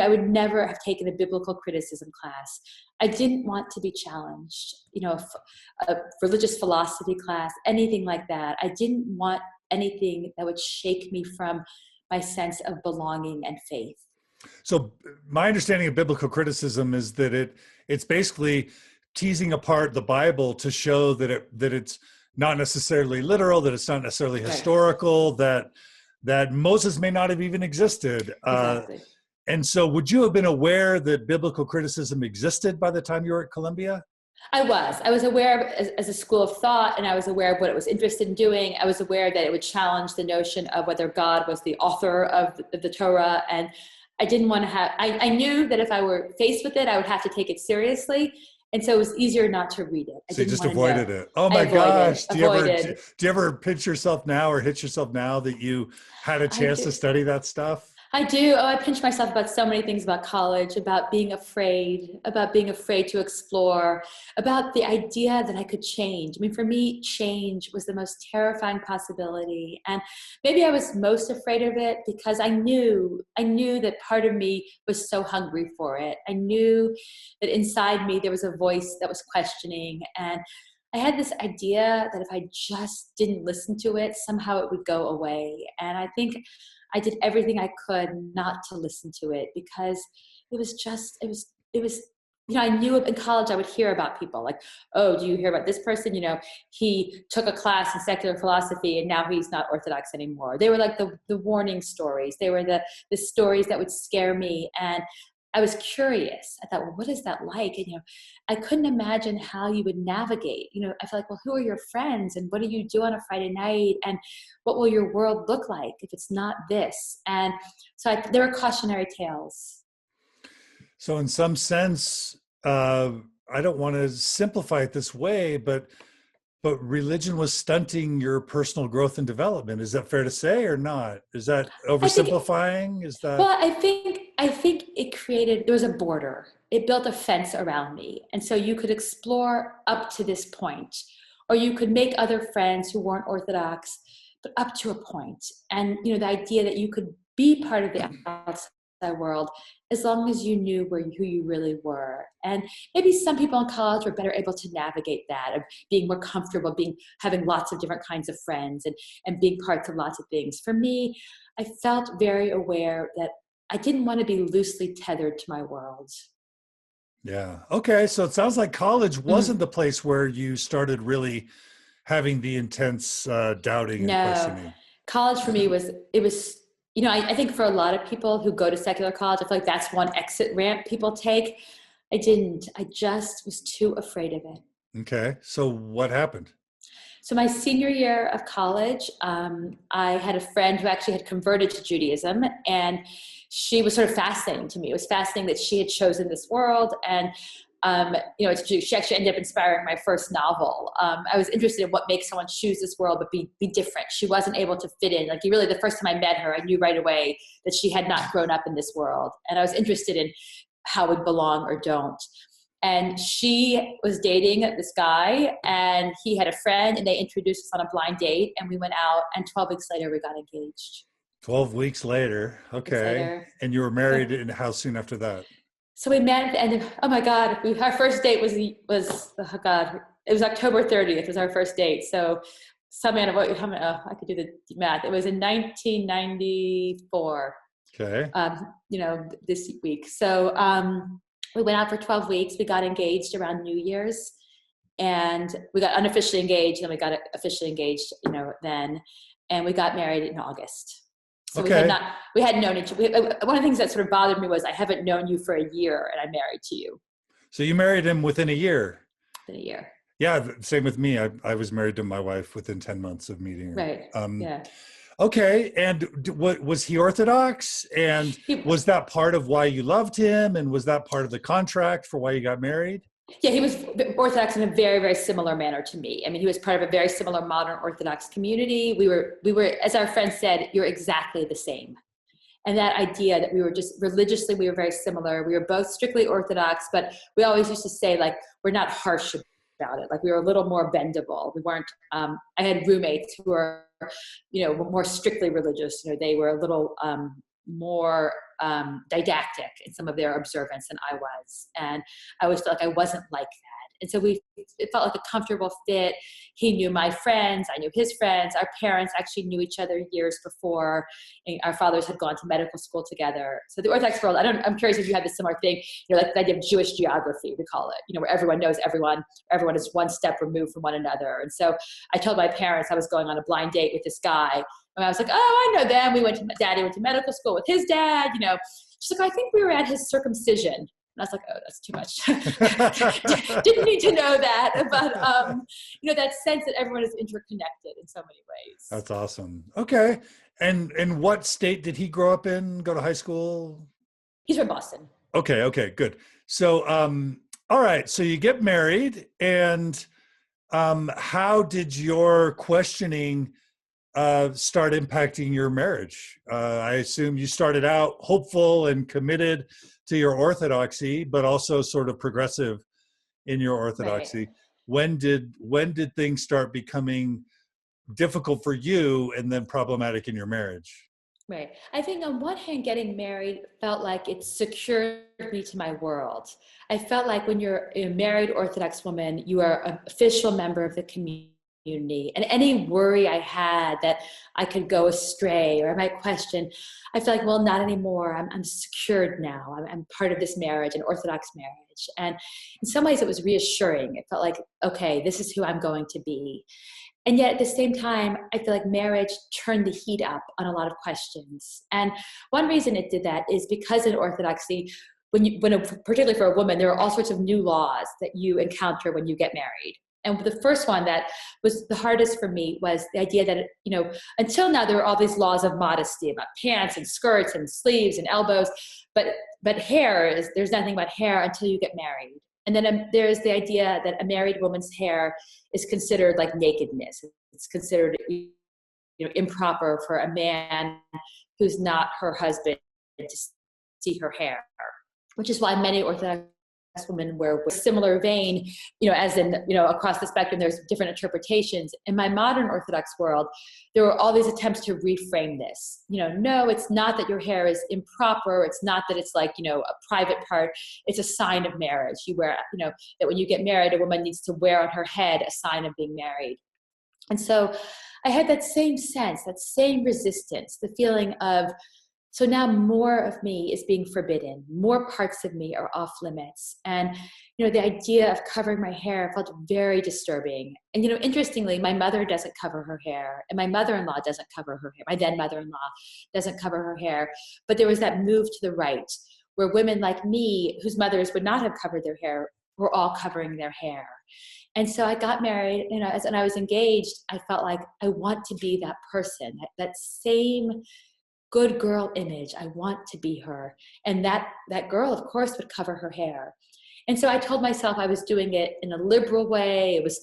I would never have taken a biblical criticism class. I didn't want to be challenged, a religious philosophy class, anything like that. I didn't want anything that would shake me from my sense of belonging and faith. So my understanding of biblical criticism is that it's basically teasing apart the Bible to show that it's not necessarily literal, that it's not necessarily historical, that Moses may not have even existed. Exactly. And so would you have been aware that biblical criticism existed by the time you were at Columbia? I was aware of it as a school of thought, and I was aware of what it was interested in doing. I was aware that it would challenge the notion of whether God was the author of the Torah. And I didn't want to have, I knew that if I were faced with it, I would have to take it seriously. And so it was easier not to read it. So you just avoided it. Oh my gosh. Do you ever pinch yourself now or hit yourself now that you had a chance to study that stuff? I do. I pinch myself about so many things about college, about being afraid to explore, about the idea that I could change. I mean, for me, change was the most terrifying possibility. And maybe I was most afraid of it because I knew that part of me was so hungry for it. I knew that inside me there was a voice that was questioning, and I had this idea that if I just didn't listen to it, somehow it would go away. And I think I did everything I could not to listen to it because it was, I knew in college I would hear about people like, oh, do you hear about this person? He took a class in secular philosophy and now he's not Orthodox anymore. They were like the warning stories. They were the stories that would scare me. And I was curious. I thought, well, what is that like? And, I couldn't imagine how you would navigate. I feel like, well, who are your friends and what do you do on a Friday night? And what will your world look like if it's not this? And so there were cautionary tales. So in some sense, I don't want to simplify it this way, but But religion was stunting your personal growth and development. Is that fair to say or not? Is that I think, oversimplifying? Is that? well, I think it created, there was a border. It built a fence around me. And so you could explore up to this point, or you could make other friends who weren't Orthodox, but up to a point. And, you know, the idea that you could be part of the outside world as long as you knew who you really were. And maybe some people in college were better able to navigate that, of being more comfortable, having lots of different kinds of friends and being parts of lots of things. For me, I felt very aware that I didn't want to be loosely tethered to my world. Yeah. Okay. So it sounds like college wasn't Mm. the place where you started really having the intense doubting and No, questioning. college for me was, you know, I think for a lot of people who go to secular college, I feel like that's one exit ramp people take. I didn't. I just was too afraid of it. Okay. So what happened? So my senior year of college, I had a friend who actually had converted to Judaism, and she was sort of fascinating to me. It was fascinating that she had chosen this world, and you know, she actually ended up inspiring my first novel. I was interested in what makes someone choose this world but be different. She wasn't able to fit in. Like, really, the first time I met her, I knew right away that she had not grown up in this world, and I was interested in how we belong or don't. And she was dating this guy, and he had a friend, and they introduced us on a blind date, and we went out, and 12 weeks later we got engaged. 12 weeks later. 12 weeks Okay. later. And you were Yeah. married, and how soon after that? So we met at the end of, oh my God, our first date was oh God, it was October 30th was our first date. So I could do the math. It was in 1994, Okay. you know, this week. So we went out for 12 weeks. We got engaged around New Year's, and we got unofficially engaged, and we got officially engaged, you know, then, and we got married in August. So Okay. we had known each other. One of the things that sort of bothered me was I haven't known you for a year and I'm married to you So you married him within a year. in a year. Yeah. Same with me. I was married to my wife within 10 months of meeting her. Right. Yeah. Okay. And what was he Orthodox? And was that part of why you loved him? And was that part of the contract for why you got married? Yeah, he was Orthodox in a very, very similar manner to me. I mean, he was part of a very similar modern Orthodox community. We were, as our friend said, you're exactly the same. And that idea that we were just religiously, we were very similar. We were both strictly Orthodox, but we always used to say, like, we're not harsh about it. Like, we were a little more bendable. We weren't, I had roommates who were, you know, more strictly religious. You know, they were a little more didactic in some of their observance than I was. And I always felt like I wasn't like that. And so it felt like a comfortable fit. He knew my friends, I knew his friends. Our parents actually knew each other years before. And our fathers had gone to medical school together. So the Orthodox world, I'm curious if you had this similar thing, you know, like the idea of Jewish geography, we call it, you know, where everyone knows everyone is one step removed from one another. And so I told my parents I was going on a blind date with this guy. And I was like, oh, I know them. Daddy went to medical school with his dad, you know. She's like, I think we were at his circumcision. And I was like, oh, that's too much. Didn't need to know that. But, you know, that sense that everyone is interconnected in so many ways. That's awesome. Okay. And what state did he grow up in, go to high school? He's from Boston. Okay, good. So, all right. So you get married, and how did your questioning start impacting your marriage? I assume you started out hopeful and committed to your orthodoxy, but also sort of progressive in your orthodoxy. Right. When did things start becoming difficult for you and then problematic in your marriage? Right. I think on one hand, getting married felt like it secured me to my world. I felt like when you're a married Orthodox woman, you are an official member of the community. And any worry I had that I could go astray or I might question, I feel like, well, not anymore. I'm secured now. I'm part of this marriage, an Orthodox marriage. And in some ways it was reassuring. It felt like, okay, this is who I'm going to be. And yet at the same time, I feel like marriage turned the heat up on a lot of questions. And one reason it did that is because in Orthodoxy, particularly for a woman, there are all sorts of new laws that you encounter when you get married. And the first one that was the hardest for me was the idea that, you know, until now there were all these laws of modesty about pants and skirts and sleeves and elbows, but hair there's nothing about hair until you get married. And then there's the idea that a married woman's hair is considered like nakedness. It's considered, improper for a man who's not her husband to see her hair, which is why many Orthodox women wear a similar vein, as in, across the spectrum, there's different interpretations. In my modern Orthodox world, there were all these attempts to reframe this. No, it's not that your hair is improper. It's not that it's like, a private part. It's a sign of marriage. You wear, that when you get married, a woman needs to wear on her head a sign of being married. And so I had that same sense, that same resistance, the feeling of, so now more of me is being forbidden. More parts of me are off limits. And, the idea of covering my hair felt very disturbing. And, interestingly, my mother doesn't cover her hair, and my mother-in-law doesn't cover her hair. My then mother-in-law doesn't cover her hair. But there was that move to the right where women like me, whose mothers would not have covered their hair, were all covering their hair. And so I got married, and I was engaged, I felt like I want to be that person, that same good girl image. I want to be her. And that girl, of course, would cover her hair. And so I told myself I was doing it in a liberal way. It was,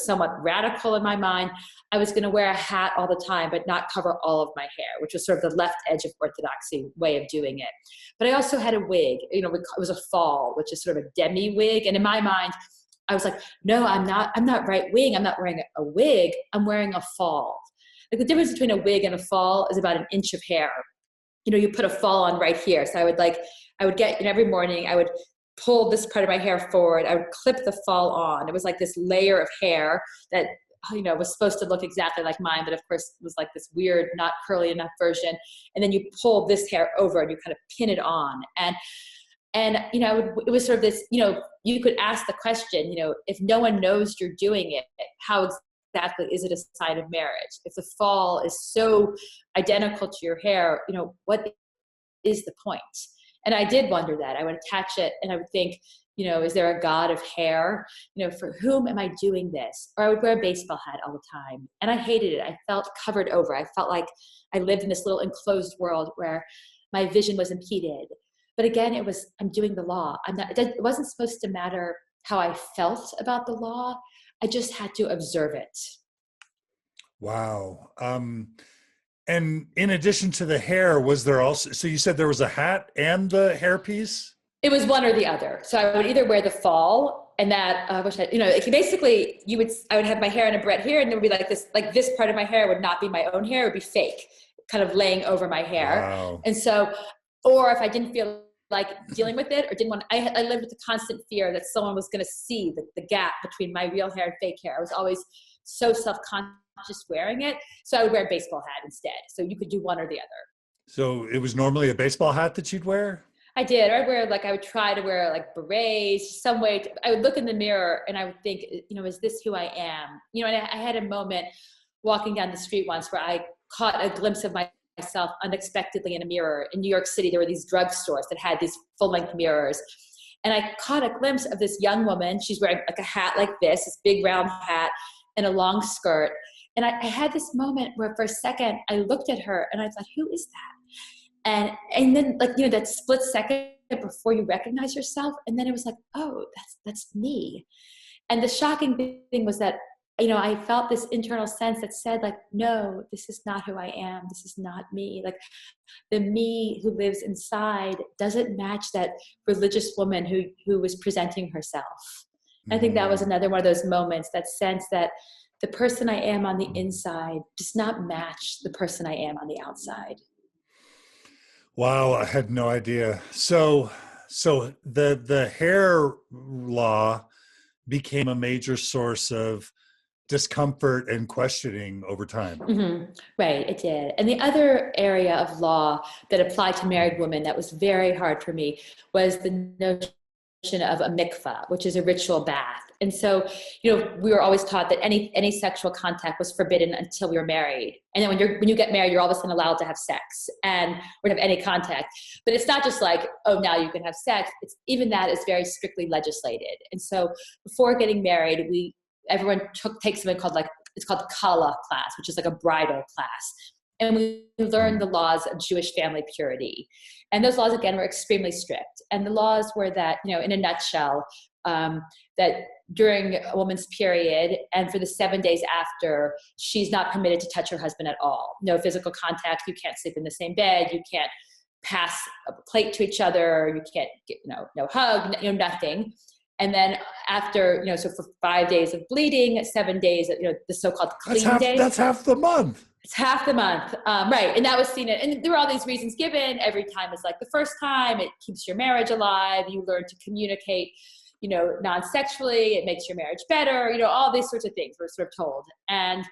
somewhat radical in my mind. I was going to wear a hat all the time, but not cover all of my hair, which was sort of the left edge of orthodoxy way of doing it. But I also had a wig. It was a fall, which is sort of a demi wig. And in my mind, I was like, no, I'm not right wing. I'm not wearing a wig. I'm wearing a fall. Like the difference between a wig and a fall is about an inch of hair. You put a fall on right here. So I would get, every morning I would pull this part of my hair forward. I would clip the fall on. It was like this layer of hair that, was supposed to look exactly like mine, but of course was like this weird, not curly enough version. And then you pull this hair over and you kind of pin it on. And it was sort of this, you could ask the question, if no one knows you're doing it, how exactly is it a sign of marriage? If the fall is so identical to your hair, what is the point? And I did wonder that. I would attach it and I would think, is there a god of hair? For whom am I doing this? Or I would wear a baseball hat all the time. And I hated it. I felt covered over. I felt like I lived in this little enclosed world where my vision was impeded. But again, I'm doing the law. It wasn't supposed to matter how I felt about the law. I just had to observe it. Wow. And in addition to the hair, was there also, so you said there was a hat and the hairpiece? It was one or the other. So I would either wear the fall and that, basically I would have my hair in a barrette here and there would be this part of my hair would not be my own hair. It would be fake, kind of laying over my hair. Wow. And so, or if I didn't feel like dealing with it or didn't want, I lived with the constant fear that someone was going to see the gap between my real hair and fake hair. I was always so self-conscious wearing it. So I would wear a baseball hat instead. So you could do one or the other. So it was normally a baseball hat that you'd wear? I did. I would try to wear like berets, some way. I would look in the mirror and I would think, is this who I am? And I had a moment walking down the street once where I caught a glimpse of myself unexpectedly in a mirror. In New York City, there were these drugstores that had these full-length mirrors. And I caught a glimpse of this young woman. She's wearing like a hat like this big round hat and a long skirt. And I had this moment where for a second I looked at her and I thought, who is that? And then that split second before you recognize yourself. And then it was like, oh, that's me. And the shocking thing was that, I felt this internal sense that said like, no, this is not who I am. This is not me. Like the me who lives inside doesn't match that religious woman who was presenting herself. Mm-hmm. I think that was another one of those moments, that sense that the person I am on the inside does not match the person I am on the outside. Wow, I had no idea. So the hair law became a major source of discomfort and questioning over time. Mm-hmm. Right, it did. And the other area of law that applied to married women that was very hard for me was the notion of a mikvah, which is a ritual bath. And so, we were always taught that any sexual contact was forbidden until we were married. And then when you get married, you're all of a sudden allowed to have sex and or have any contact. But it's not just like, oh, now you can have sex. It's even that is very strictly legislated. And so before getting married, everyone takes something called it's called the Kala class, which is like a bridal class. And we learned the laws of Jewish family purity. And those laws, again, were extremely strict. And the laws were that, in a nutshell, that during a woman's period and for the 7 days after, she's not permitted to touch her husband at all. No physical contact. You can't sleep in the same bed. You can't pass a plate to each other. You can't get, no hug, nothing. And then after, so for 5 days of bleeding, 7 days, the so-called clean days. That's half the month. It's half the month. Right. And that was seen. And there were all these reasons given. Every time is like the first time. It keeps your marriage alive. You learn to communicate, non-sexually. It makes your marriage better. All these sorts of things we're sort of told. And,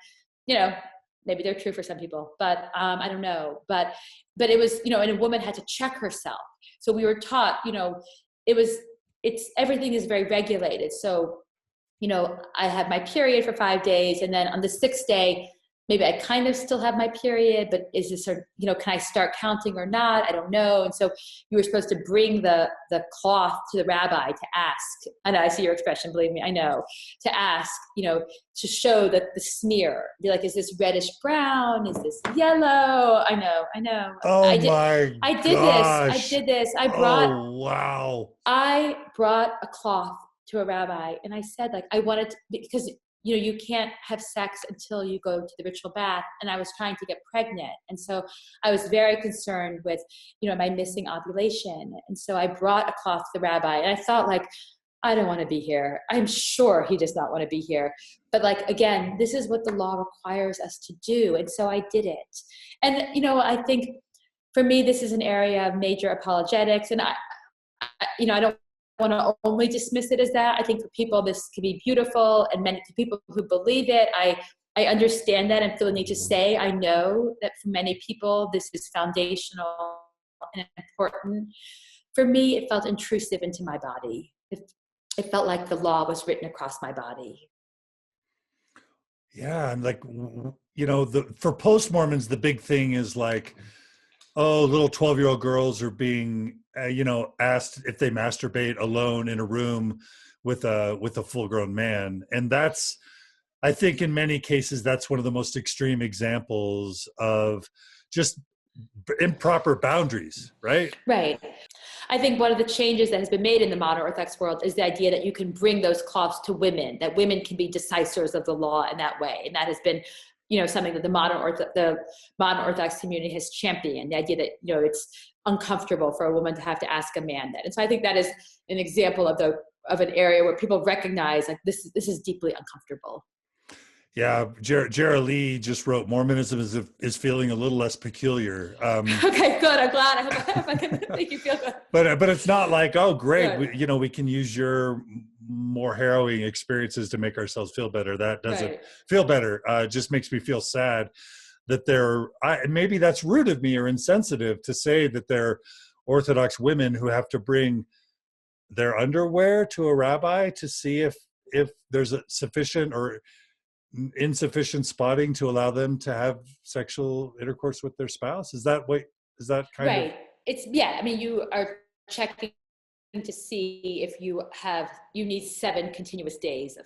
maybe they're true for some people, but I don't know. But it was, and a woman had to check herself. So we were taught, everything is very regulated. So, I had my period for 5 days, and then on the 6th day, maybe I kind of still have my period, but is this, can I start counting or not? I don't know. And so you were supposed to bring the cloth to the rabbi to ask. And I see your expression, believe me, I know. To ask, to show that the smear. Be like, is this reddish brown? Is this yellow? I know. Oh I did this. I brought a cloth to a rabbi, and I said, I wanted to, because you can't have sex until you go to the ritual bath. And I was trying to get pregnant. And so I was very concerned with, my missing ovulation. And so I brought a cloth to the rabbi, and I thought I don't want to be here. I'm sure he does not want to be here. But again, this is what the law requires us to do. And so I did it. And, I think for me, this is an area of major apologetics. And I don't want to only dismiss it as that. I think for people, this can be beautiful, and many people who believe it, I understand that and feel the need to say, I know that for many people, this is foundational and important. For me, it felt intrusive into my body. It felt like the law was written across my body. Yeah. And for post-Mormons, the big thing is little 12-year-old girls are being asked if they masturbate alone in a room with a full-grown man. And that's, I think in many cases, that's one of the most extreme examples of just improper boundaries, right? Right. I think one of the changes that has been made in the modern Orthodox world is the idea that you can bring those cloths to women, that women can be decisors of the law in that way. And that has been something that the modern Orthodox community has championed, the idea that, it's uncomfortable for a woman to have to ask a man that. And so I think that is an example of an area where people recognize this is deeply uncomfortable. Yeah, Jara Lee just wrote, Mormonism is feeling a little less peculiar. Okay, good. I'm glad. I hope I can make you feel good. But it's not oh, great. We can use your more harrowing experiences to make ourselves feel better. That doesn't feel better. It just makes me feel sad that maybe that's rude of me or insensitive to say that they're Orthodox women who have to bring their underwear to a rabbi to see if there's a sufficient or insufficient spotting to allow them to have sexual intercourse with their spouse. Is that kind of? Right. It's, yeah. I mean, you are checking to see if you need 7 continuous days of,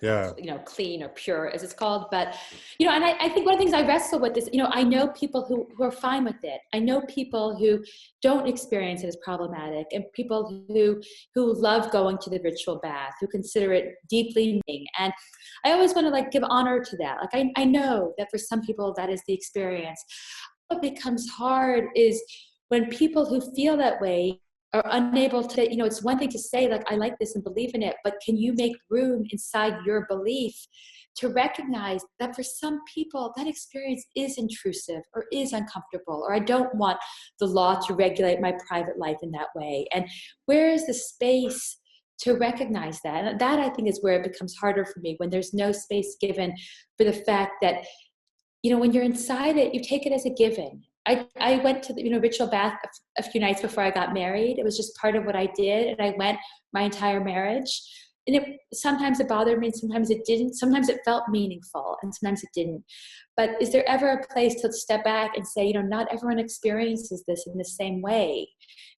clean or pure, as it's called. But, and I think one of the things I wrestle with is, I know people who are fine with it. I know people who don't experience it as problematic, and people who love going to the ritual bath, who consider it deeply meaning. And I always want to give honor to that. I know that for some people that is the experience. What becomes hard is when people who feel that way are unable to, it's one thing to say I like this and believe in it, but can you make room inside your belief to recognize that for some people that experience is intrusive or is uncomfortable, or I don't want the law to regulate my private life in that way. And where is the space to recognize that? And that, I think, is where it becomes harder for me, when there's no space given for the fact that, when you're inside it, you take it as a given. I went to the ritual bath a few nights before I got married. It was just part of what I did, and I went my entire marriage. And sometimes it bothered me, and sometimes it didn't. Sometimes it felt meaningful, and sometimes it didn't. But is there ever a place to step back and say, not everyone experiences this in the same way?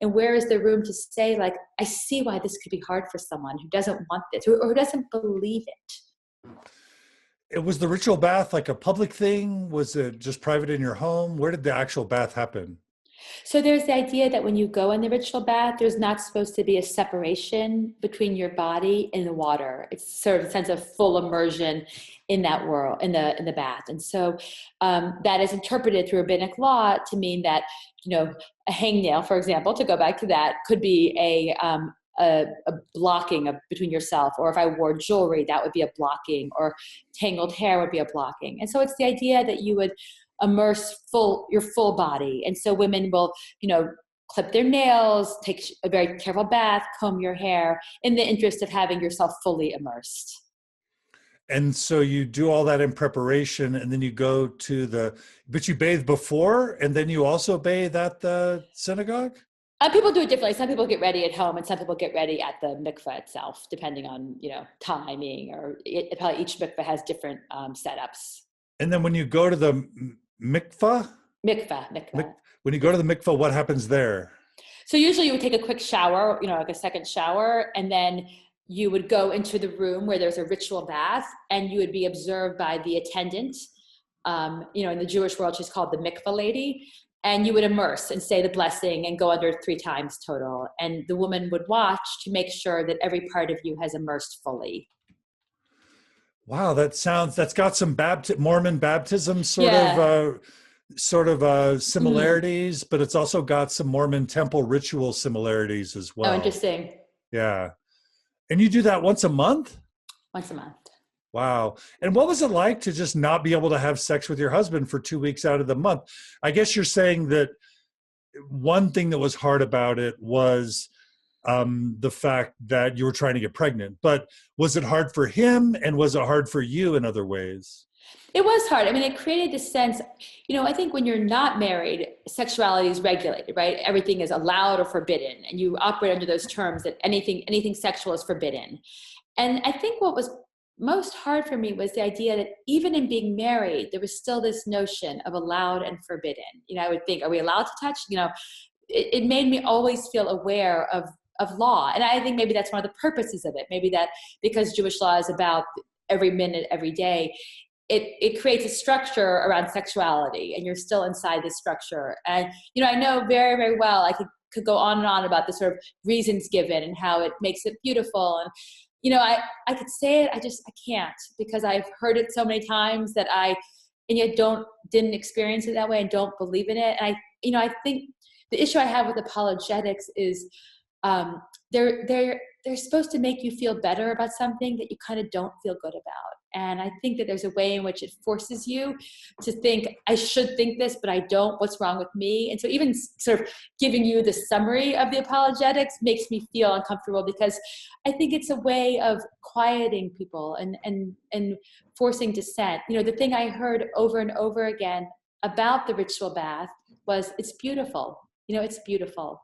And where is the room to say, I see why this could be hard for someone who doesn't want this or who doesn't believe it? Was the ritual bath a public thing? Was it just private in your home? Where did the actual bath happen? So there's the idea that when you go in the ritual bath, there's not supposed to be a separation between your body and the water. It's sort of a sense of full immersion in that world, in the bath. And so that is interpreted through rabbinic law to mean that, a hangnail, for example, to go back to that, could be a blocking between yourself, or if I wore jewelry, that would be a blocking, or tangled hair would be a blocking. And so it's the idea that you would immerse your full body. And so women will, clip their nails, take a very careful bath, comb your hair in the interest of having yourself fully immersed. And so you do all that in preparation, and then you go but you bathe before, and then you also bathe at the synagogue? People do it differently. Some people get ready at home, and some people get ready at the mikveh itself, depending on, timing, or probably each mikveh has different setups. And then when you go to the mikveh? Mikveh. When you go to the mikveh, what happens there? So usually you would take a quick shower, like a second shower, and then you would go into the room where there's a ritual bath, and you would be observed by the attendant. In the Jewish world, she's called the mikveh lady, and you would immerse and say the blessing and go under 3 times total. And the woman would watch to make sure that every part of you has immersed fully. Wow, that's got some Mormon baptism sort of similarities, but it's also got some Mormon temple ritual similarities as well. Oh, interesting. Yeah. And you do that once a month? Once a month. Wow. And what was it like to just not be able to have sex with your husband for 2 weeks out of the month? I guess you're saying that one thing that was hard about it was the fact that you were trying to get pregnant. But was it hard for him, and was it hard for you in other ways? It was hard. I mean, it created this sense, I think when you're not married, sexuality is regulated, right? Everything is allowed or forbidden, and you operate under those terms that anything sexual is forbidden. And I think what was most hard for me was the idea that even in being married, there was still this notion of allowed and forbidden. I would think, are we allowed to touch? It made me always feel aware of law. And I think maybe that's one of the purposes of it. Maybe that because Jewish law is about every minute, every day, it creates a structure around sexuality, and you're still inside this structure. And, I know very, very well, I could go on and on about the sort of reasons given and how it makes it beautiful. And, I could say it, I can't, because I've heard it so many times and yet didn't experience it that way and don't believe in it. And I think the issue I have with apologetics is they're supposed to make you feel better about something that you kind of don't feel good about. And I think that there's a way in which it forces you to think, I should think this, but I don't. What's wrong with me? And so even sort of giving you the summary of the apologetics makes me feel uncomfortable, because I think it's a way of quieting people and forcing dissent. The thing I heard over and over again about the ritual bath was, it's beautiful. It's beautiful.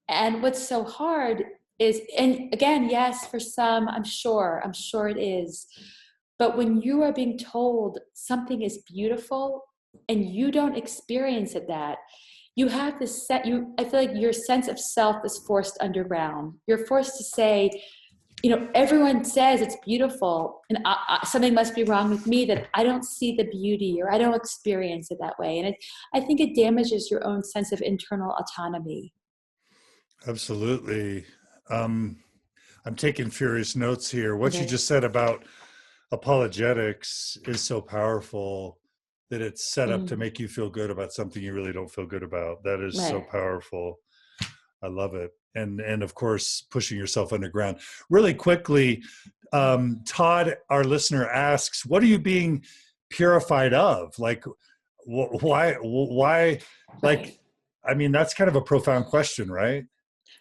And what's so hard is, and again, yes, for some, I'm sure it is. But when you are being told something is beautiful and you don't experience it, you have this I feel like your sense of self is forced underground. You're forced to say, everyone says it's beautiful, and something must be wrong with me that I don't see the beauty, or I don't experience it that way. And I think it damages your own sense of internal autonomy. Absolutely. I'm taking furious notes here. What you just said about apologetics is so powerful, that it's set up to make you feel good about something you really don't feel good about. That is so powerful. I love it. And of course, pushing yourself underground. Really quickly, Todd, our listener, asks, what are you being purified of? Like, why? Like, I mean, that's kind of a profound question, right?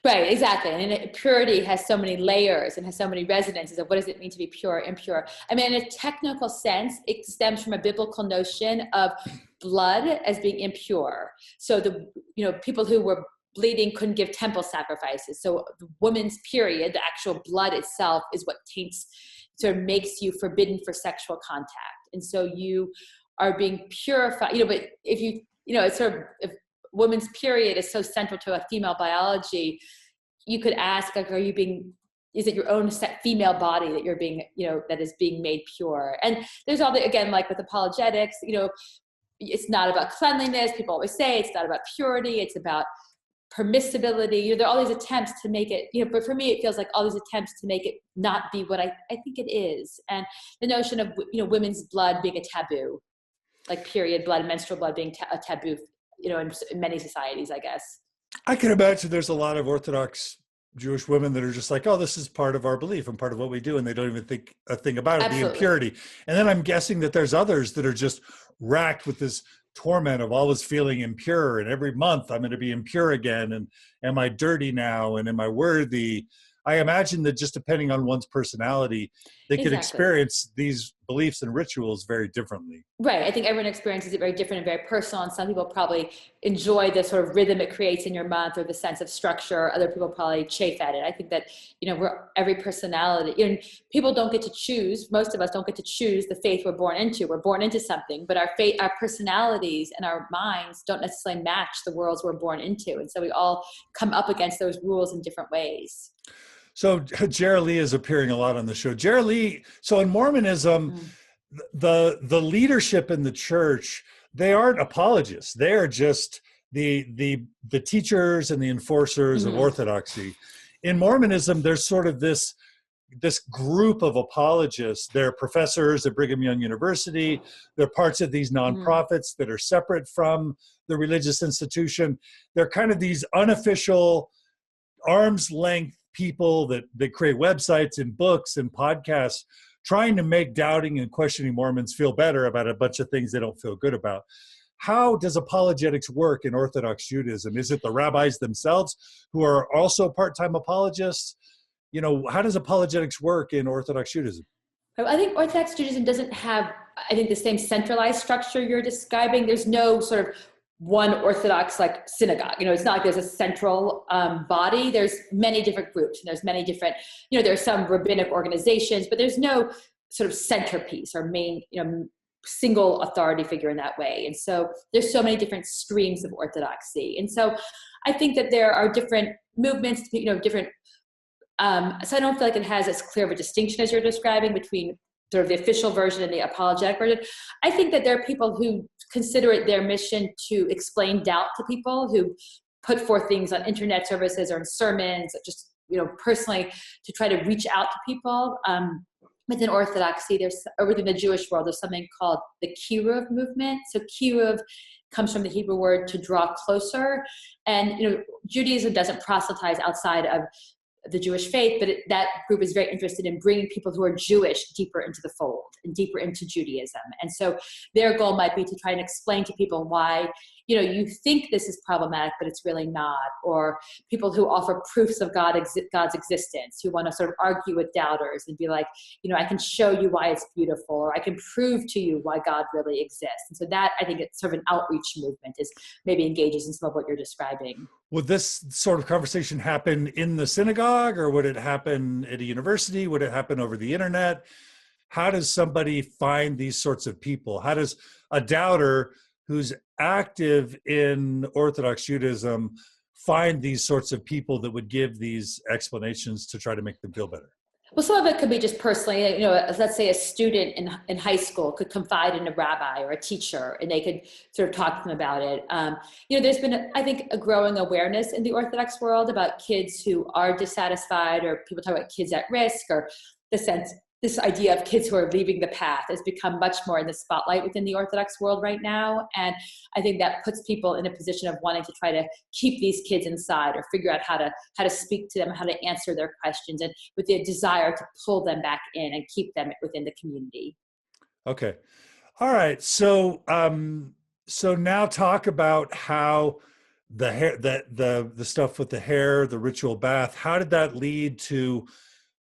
Right, exactly. And purity has so many layers and has so many resonances of what does it mean to be pure, impure. I mean, in a technical sense, it stems from a biblical notion of blood as being impure. So people who were bleeding couldn't give temple sacrifices. So the woman's period, the actual blood itself, is what sort of makes you forbidden for sexual contact. And so you are being purified, but if it's sort of, if women's period is so central to a female biology, you could ask, like, is it your own female body that you're being, that is being made pure? And there's all again, like with apologetics, it's not about cleanliness. People always say it's not about purity. It's about permissibility. You know, there are all these attempts to make it, you know, but for me, it feels like all these attempts to make it not be what I think it is. And the notion of, you know, women's blood being a taboo, like period blood, menstrual blood being a taboo, you know, in many societies, I guess. I can imagine there's a lot of Orthodox Jewish women that are just like, oh, this is part of our belief and part of what we do. And they don't even think a thing about it, Absolutely. the impurity. And then I'm guessing that there's others that are just racked with this torment of always feeling impure. And every month I'm going to be impure again. And am I dirty now? And am I worthy? I imagine that just depending on one's personality, they could experience these beliefs and rituals very differently. Right. I think everyone experiences it very different and very personal. And some people probably enjoy the sort of rhythm it creates in your month or the sense of structure. Other people probably chafe at it. I think that, you know, every personality, and people don't get to choose. Most of us don't get to choose the faith we're born into. We're born into something, but our faith, our personalities and our minds don't necessarily match the worlds we're born into. And so we all come up against those rules in different ways. So Jerry Lee is appearing a lot on the show. Jerry Lee, so in Mormonism, the leadership in the church, they aren't apologists. They are just the teachers and the enforcers of orthodoxy. In Mormonism, there's sort of this group of apologists. They're professors at Brigham Young University. They're parts of these nonprofits that are separate from the religious institution. They're kind of these unofficial, arm's length people that create websites and books and podcasts trying to make doubting and questioning Mormons feel better about a bunch of things they don't feel good about. How does apologetics work in Orthodox Judaism? Is it the rabbis themselves who are also part-time apologists? You know, how does apologetics work in Orthodox Judaism? I think Orthodox Judaism doesn't have, I think, the same centralized structure you're describing. There's no sort of one Orthodox like synagogue. You know, it's not like there's a central body. There's many different groups and there's many different, you know, there's some rabbinic organizations, but there's no sort of centerpiece or main, you know, single authority figure in that way. And so there's so many different streams of orthodoxy. And so I think that there are different movements, you know, different, so I don't feel like it has as clear of a distinction as you're describing between sort of the official version and the apologetic version. I think that there are people who consider it their mission to explain doubt to people, who put forth things on internet services or in sermons, just, you know, personally to try to reach out to people. Within Orthodoxy, or within the Jewish world, there's something called the Kirov Movement. So Kirov comes from the Hebrew word to draw closer. And, you know, Judaism doesn't proselytize outside of the Jewish faith, but that group is very interested in bringing people who are Jewish deeper into the fold and deeper into Judaism. And so their goal might be to try and explain to people why, you know, you think this is problematic, but it's really not. Or people who offer proofs of God's existence, who want to sort of argue with doubters and be like, you know, I can show you why it's beautiful, or I can prove to you why God really exists. And so that, I think, it's sort of an outreach movement, is maybe engages in some of what you're describing. Would this sort of conversation happen in the synagogue, or would it happen at a university? Would it happen over the internet? How does somebody find these sorts of people? How does a doubter who's active in Orthodox Judaism find these sorts of people that would give these explanations to try to make them feel better? Well, some of it could be just personally, you know, let's say a student in high school could confide in a rabbi or a teacher, and they could sort of talk to them about it. You know, there's been, I think, a growing awareness in the Orthodox world about kids who are dissatisfied, or people talk about kids at risk, or this idea of kids who are leaving the path has become much more in the spotlight within the Orthodox world right now. And I think that puts people in a position of wanting to try to keep these kids inside, or figure out how to speak to them, how to answer their questions, and with the desire to pull them back in and keep them within the community. Okay. All right. So, so now talk about how the hair, the stuff with the hair, the ritual bath, how did that lead to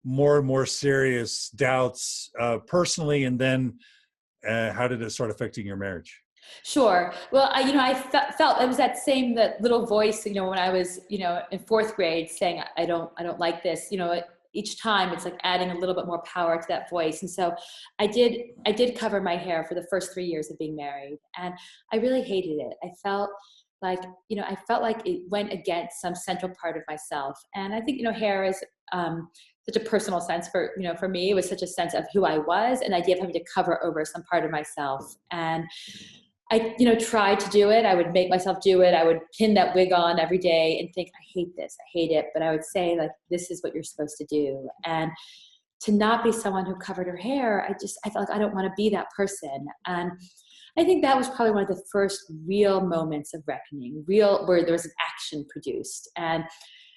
more and more serious doubts personally, and then how did it start affecting your marriage? Sure. Well, I felt it was that same, that little voice, you know, when I was, you know, in fourth grade, saying, I don't like this, you know. Each time it's like adding a little bit more power to that voice. And so I did cover my hair for the first 3 years of being married, and I really hated it. I felt like it went against some central part of myself. And I think, you know, hair is such a personal sense for me. It was such a sense of who I was, and the idea of having to cover over some part of myself. And I, tried to do it. I would make myself do it. I would pin that wig on every day and think, I hate this, I hate it. But I would say, like, this is what you're supposed to do. And to not be someone who covered her hair, I felt like I don't want to be that person. And I think that was probably one of the first real moments of reckoning, where there was an action produced. And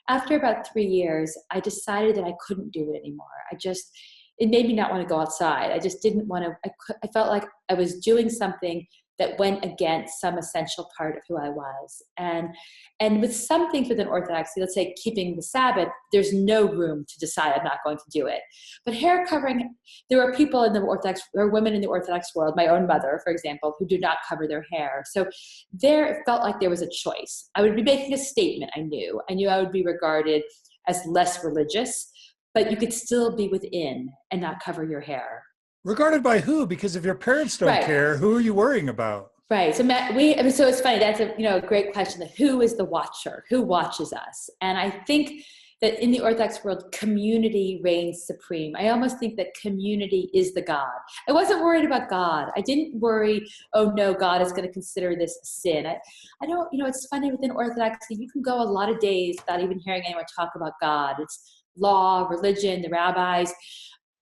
after about 3 years, I decided that I couldn't do it anymore. It made me not want to go outside. I just didn't want to, I felt like I was doing something that went against some essential part of who I was. And with some things within Orthodoxy, let's say keeping the Sabbath, there's no room to decide I'm not going to do it. But hair covering, there are people in the Orthodox, there are women in the Orthodox world, my own mother, for example, who do not cover their hair. So there, it felt like there was a choice. I would be making a statement, I knew I would be regarded as less religious, but you could still be within and not cover your hair. Regarded by who? Because if your parents don't care, who are you worrying about? Right. So so it's funny. That's a great question. That who is the watcher? Who watches us? And I think that in the Orthodox world, community reigns supreme. I almost think that community is the God. I wasn't worried about God. I didn't worry, oh no, God is going to consider this a sin. I don't, it's funny within Orthodoxy, you can go a lot of days without even hearing anyone talk about God. It's law, religion, the rabbis.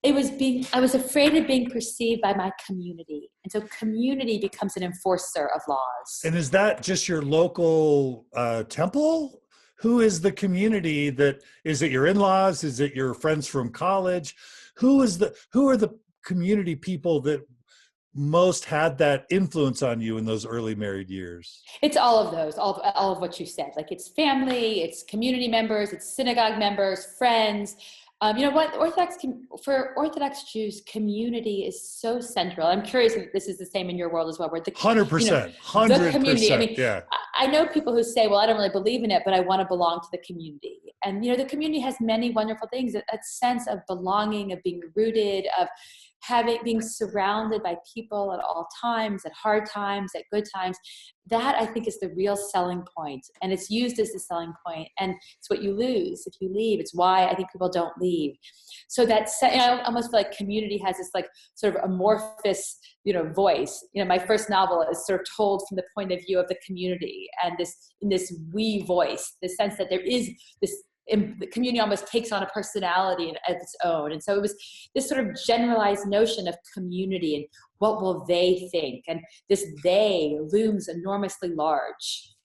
I was afraid of being perceived by my community. And so community becomes an enforcer of laws. And is that just your local temple? Who is the community is it your in-laws? Is it your friends from college? Who are the community people that most had that influence on you in those early married years? It's all of those, all of what you said. Like, it's family, it's community members, it's synagogue members, friends. For Orthodox Jews, community is so central. I'm curious if this is the same in your world as well. Where 100%, 100%. The community. I mean, yeah. I know people who say, well, I don't really believe in it, but I want to belong to the community. And, the community has many wonderful things, that sense of belonging, of being rooted, of being surrounded by people at all times, at hard times, at good times. That, I think, is the real selling point. And it's used as the selling point. And it's what you lose if you leave. It's why I think people don't leave. So I almost feel like community has this like sort of amorphous, voice. My first novel is sort of told from the point of view of the community, and this we voice, the sense that there is this, the community almost takes on a personality of its own. And so it was this sort of generalized notion of community and what will they think? And this they looms enormously large.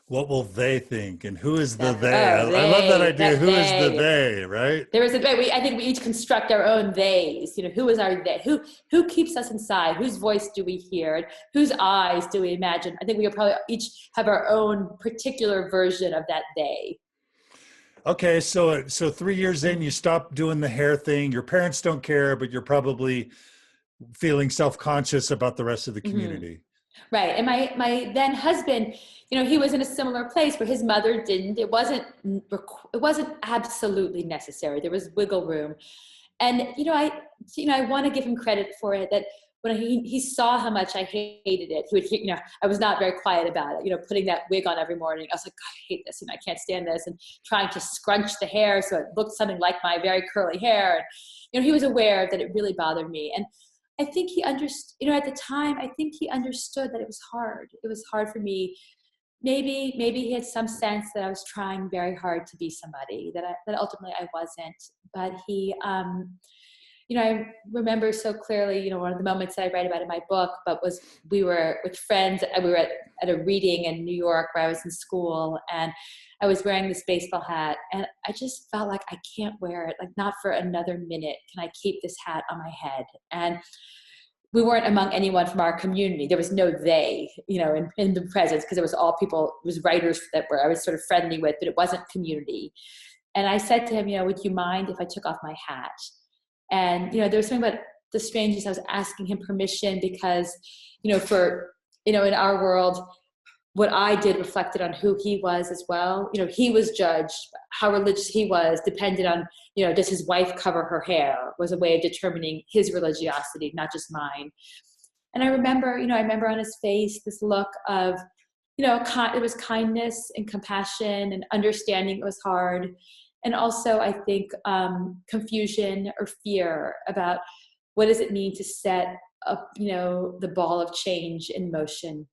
What will they think? And who is the they? I love that idea. Who is the they, right? There is I think we each construct our own theys. Who is our they? Who keeps us inside? Whose voice do we hear? And whose eyes do we imagine? I think we probably each have our own particular version of that they. Okay, so 3 years in, you stop doing the hair thing. Your parents don't care, but you're probably feeling self-conscious about the rest of the community. Mm-hmm. Right. And my then husband, he was in a similar place where his mother didn't. It wasn't absolutely necessary. There was wiggle room. And, I want to give him credit for it, that when he saw how much I hated it, he would, I was not very quiet about it, putting that wig on every morning. I was like, God, I hate this. I can't stand this. And trying to scrunch the hair so it looked something like my very curly hair. And, he was aware that it really bothered me. And I think he understood, at the time, I think he understood that it was hard. It was hard for me. Maybe he had some sense that I was trying very hard to be somebody that ultimately I wasn't. But he, I remember so clearly, one of the moments that I write about in my book, we were with friends, we were at a reading in New York where I was in school, and I was wearing this baseball hat, and I just felt like I can't wear it, like not for another minute can I keep this hat on my head. And we weren't among anyone from our community. There was no they, in the presence, because it was all people, it was writers that I was sort of friendly with, but it wasn't community. And I said to him, would you mind if I took off my hat? And, there was something about the strangeness. I was asking him permission because, in our world, what I did reflected on who he was as well. He was judged. How religious he was depended on, does his wife cover her hair, was a way of determining his religiosity, not just mine. And I remember on his face this look of, it was kindness and compassion and understanding it was hard. And also, I think, confusion or fear about what does it mean to set the ball of change in motion.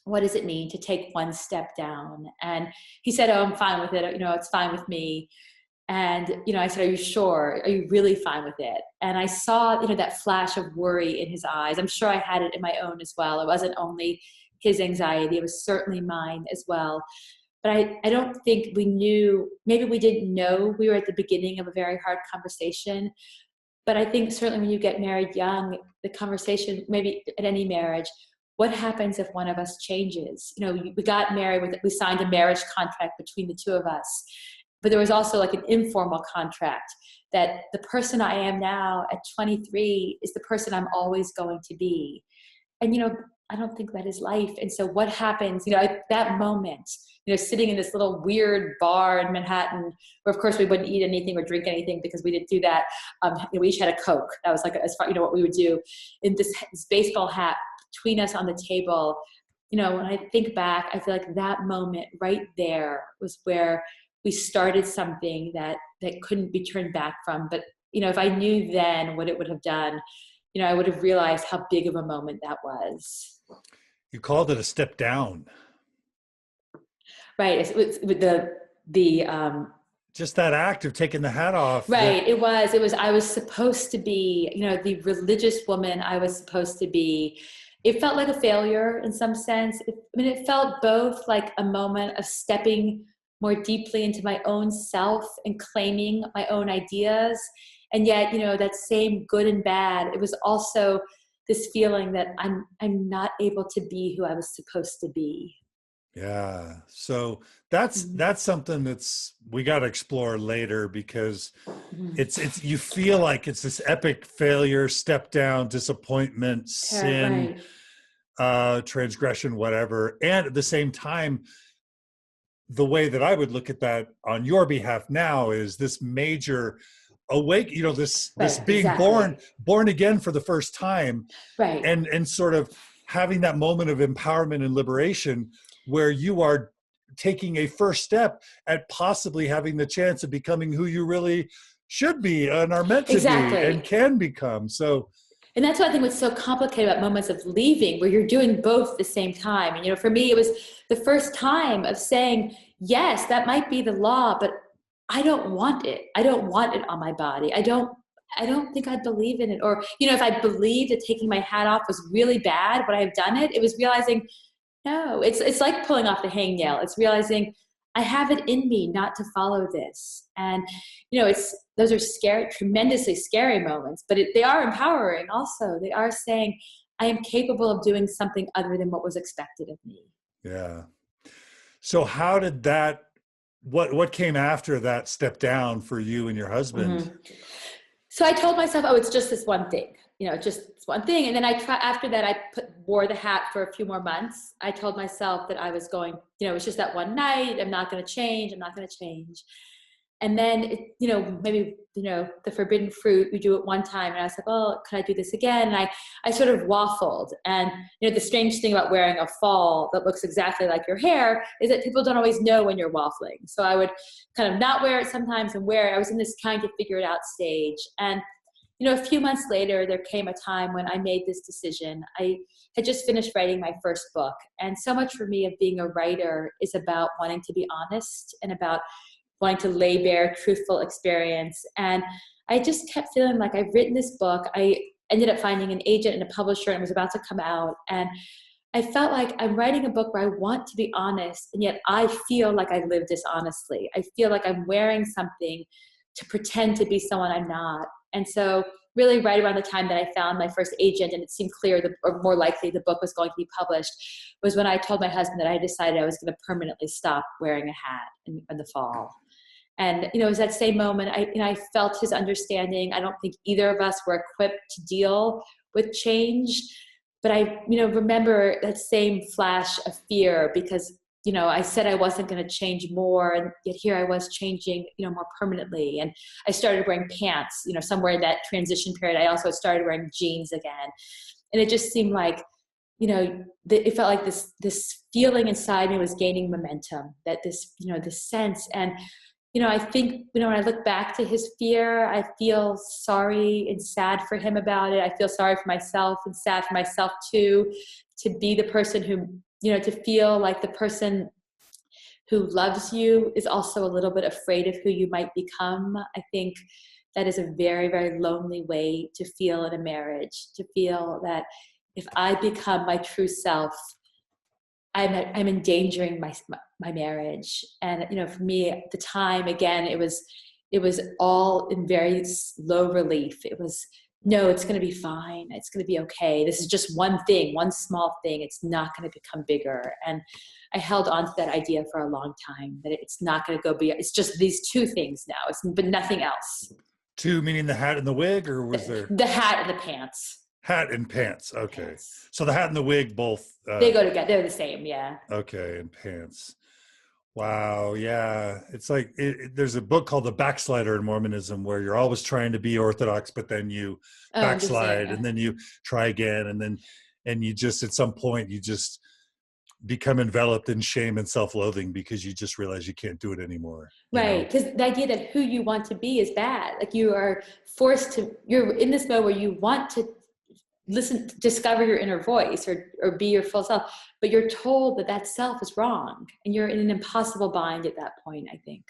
What does it mean to take one step down? And he said, oh, I'm fine with it. It's fine with me. And, I said, are you sure? Are you really fine with it? And I saw, that flash of worry in his eyes. I'm sure I had it in my own as well. It wasn't only his anxiety. It was certainly mine as well. But I don't think we knew, maybe we didn't know we were at the beginning of a very hard conversation. But I think certainly when you get married young, the conversation, maybe at any marriage, what happens if one of us changes? We got married, we signed a marriage contract between the two of us. But there was also like an informal contract that the person I am now at 23 is the person I'm always going to be. And, I don't think that is life. And so what happens, at that moment, sitting in this little weird bar in Manhattan, where of course we wouldn't eat anything or drink anything because we didn't do that. We each had a Coke. That was like, as far, what we would do, in this baseball hat between us on the table. When I think back, I feel like that moment right there was where we started something that couldn't be turned back from. But, if I knew then what it would have done, I would have realized how big of a moment that was. You called it a step down. Right. It was with the just that act of taking the hat off. Right. It was, I was supposed to be, the religious woman I was supposed to be. It felt like a failure in some sense. It felt both like a moment of stepping more deeply into my own self and claiming my own ideas. And yet, that same good and bad, it was also this feeling that I'm not able to be who I was supposed to be. Yeah. So that's something we got to explore later, because it's you feel like it's this epic failure, step down, disappointment, sin, transgression, whatever. And at the same time, the way that I would look at that on your behalf now is this major awake, this being born again for the first time, right? And sort of having that moment of empowerment and liberation where you are taking a first step at possibly having the chance of becoming who you really should be and are meant to be and can become. So, and that's what I think was so complicated about moments of leaving, where you're doing both at the same time. And, for me, it was the first time of saying, yes, that might be the law, but I don't want it. I don't want it on my body. I don't think I believe in it. Or, if I believed that taking my hat off was really bad, would I have done it? It was realizing, no, it's like pulling off the hangnail. It's realizing I have it in me not to follow this. And, those are scary, tremendously scary moments, but they are empowering also. They are saying, I am capable of doing something other than what was expected of me. Yeah. So how did that, what came after that step down for you and your husband? Mm-hmm. So I told myself, it's just this one thing, just this one thing. And then after that, I wore the hat for a few more months. I told myself that I was going, it's just that one night. I'm not going to change. I'm not going to change. And then, maybe, the forbidden fruit, we do it one time. And I was like, oh, could I do this again? And I sort of waffled. And, the strange thing about wearing a fall that looks exactly like your hair is that people don't always know when you're waffling. So I would kind of not wear it sometimes and wear it. I was in this trying to figure it out stage. And, a few months later, there came a time when I made this decision. I had just finished writing my first book. And so much for me of being a writer is about wanting to be honest and about wanting to lay bare truthful experience. And I just kept feeling like I've written this book. I ended up finding an agent and a publisher, and it was about to come out. And I felt like I'm writing a book where I want to be honest, and yet I feel like I live dishonestly. I feel like I'm wearing something to pretend to be someone I'm not. And so really right around the time that I found my first agent and it seemed clear or more likely the book was going to be published was when I told my husband that I decided I was going to permanently stop wearing a hat in the fall. And, it was that same moment, I felt his understanding. I don't think either of us were equipped to deal with change, but I, remember that same flash of fear because, I said I wasn't going to change more, and yet here I was changing, more permanently. And I started wearing pants, somewhere in that transition period. I also started wearing jeans again. And it just seemed like, it felt like this feeling inside me was gaining momentum, that this, this sense. And, I think, when I look back to his fear, I feel sorry and sad for him about it. I feel sorry for myself and sad for myself too, to be the person who, to feel like the person who loves you is also a little bit afraid of who you might become. I think that is a very, very lonely way to feel in a marriage, to feel that if I become my true self, I'm endangering my marriage. And, for me at the time, again, it was all in very low relief. It was, no, it's going to be fine. It's going to be okay. This is just one thing, one small thing. It's not going to become bigger. And I held on to that idea for a long time, that it's not going to go beyond. It's just these two things now. But nothing else. Two, meaning the hat and the wig, or was there? The hat and the pants. Hat and pants. Okay. Pants. So the hat and the wig both. They go together. They're the same. Yeah. Okay. And pants. Wow. Yeah. It's like, there's a book called The Backslider in Mormonism, where you're always trying to be Orthodox, but then you backslide and then you try again. And you just, at some point, you just become enveloped in shame and self-loathing because you just realize you can't do it anymore. Right. Because the idea that who you want to be is bad. Like, you are forced to, you're in this mode where you want to discover your inner voice or be your full self, but you're told that self is wrong, and you're in an impossible bind at that point, I think.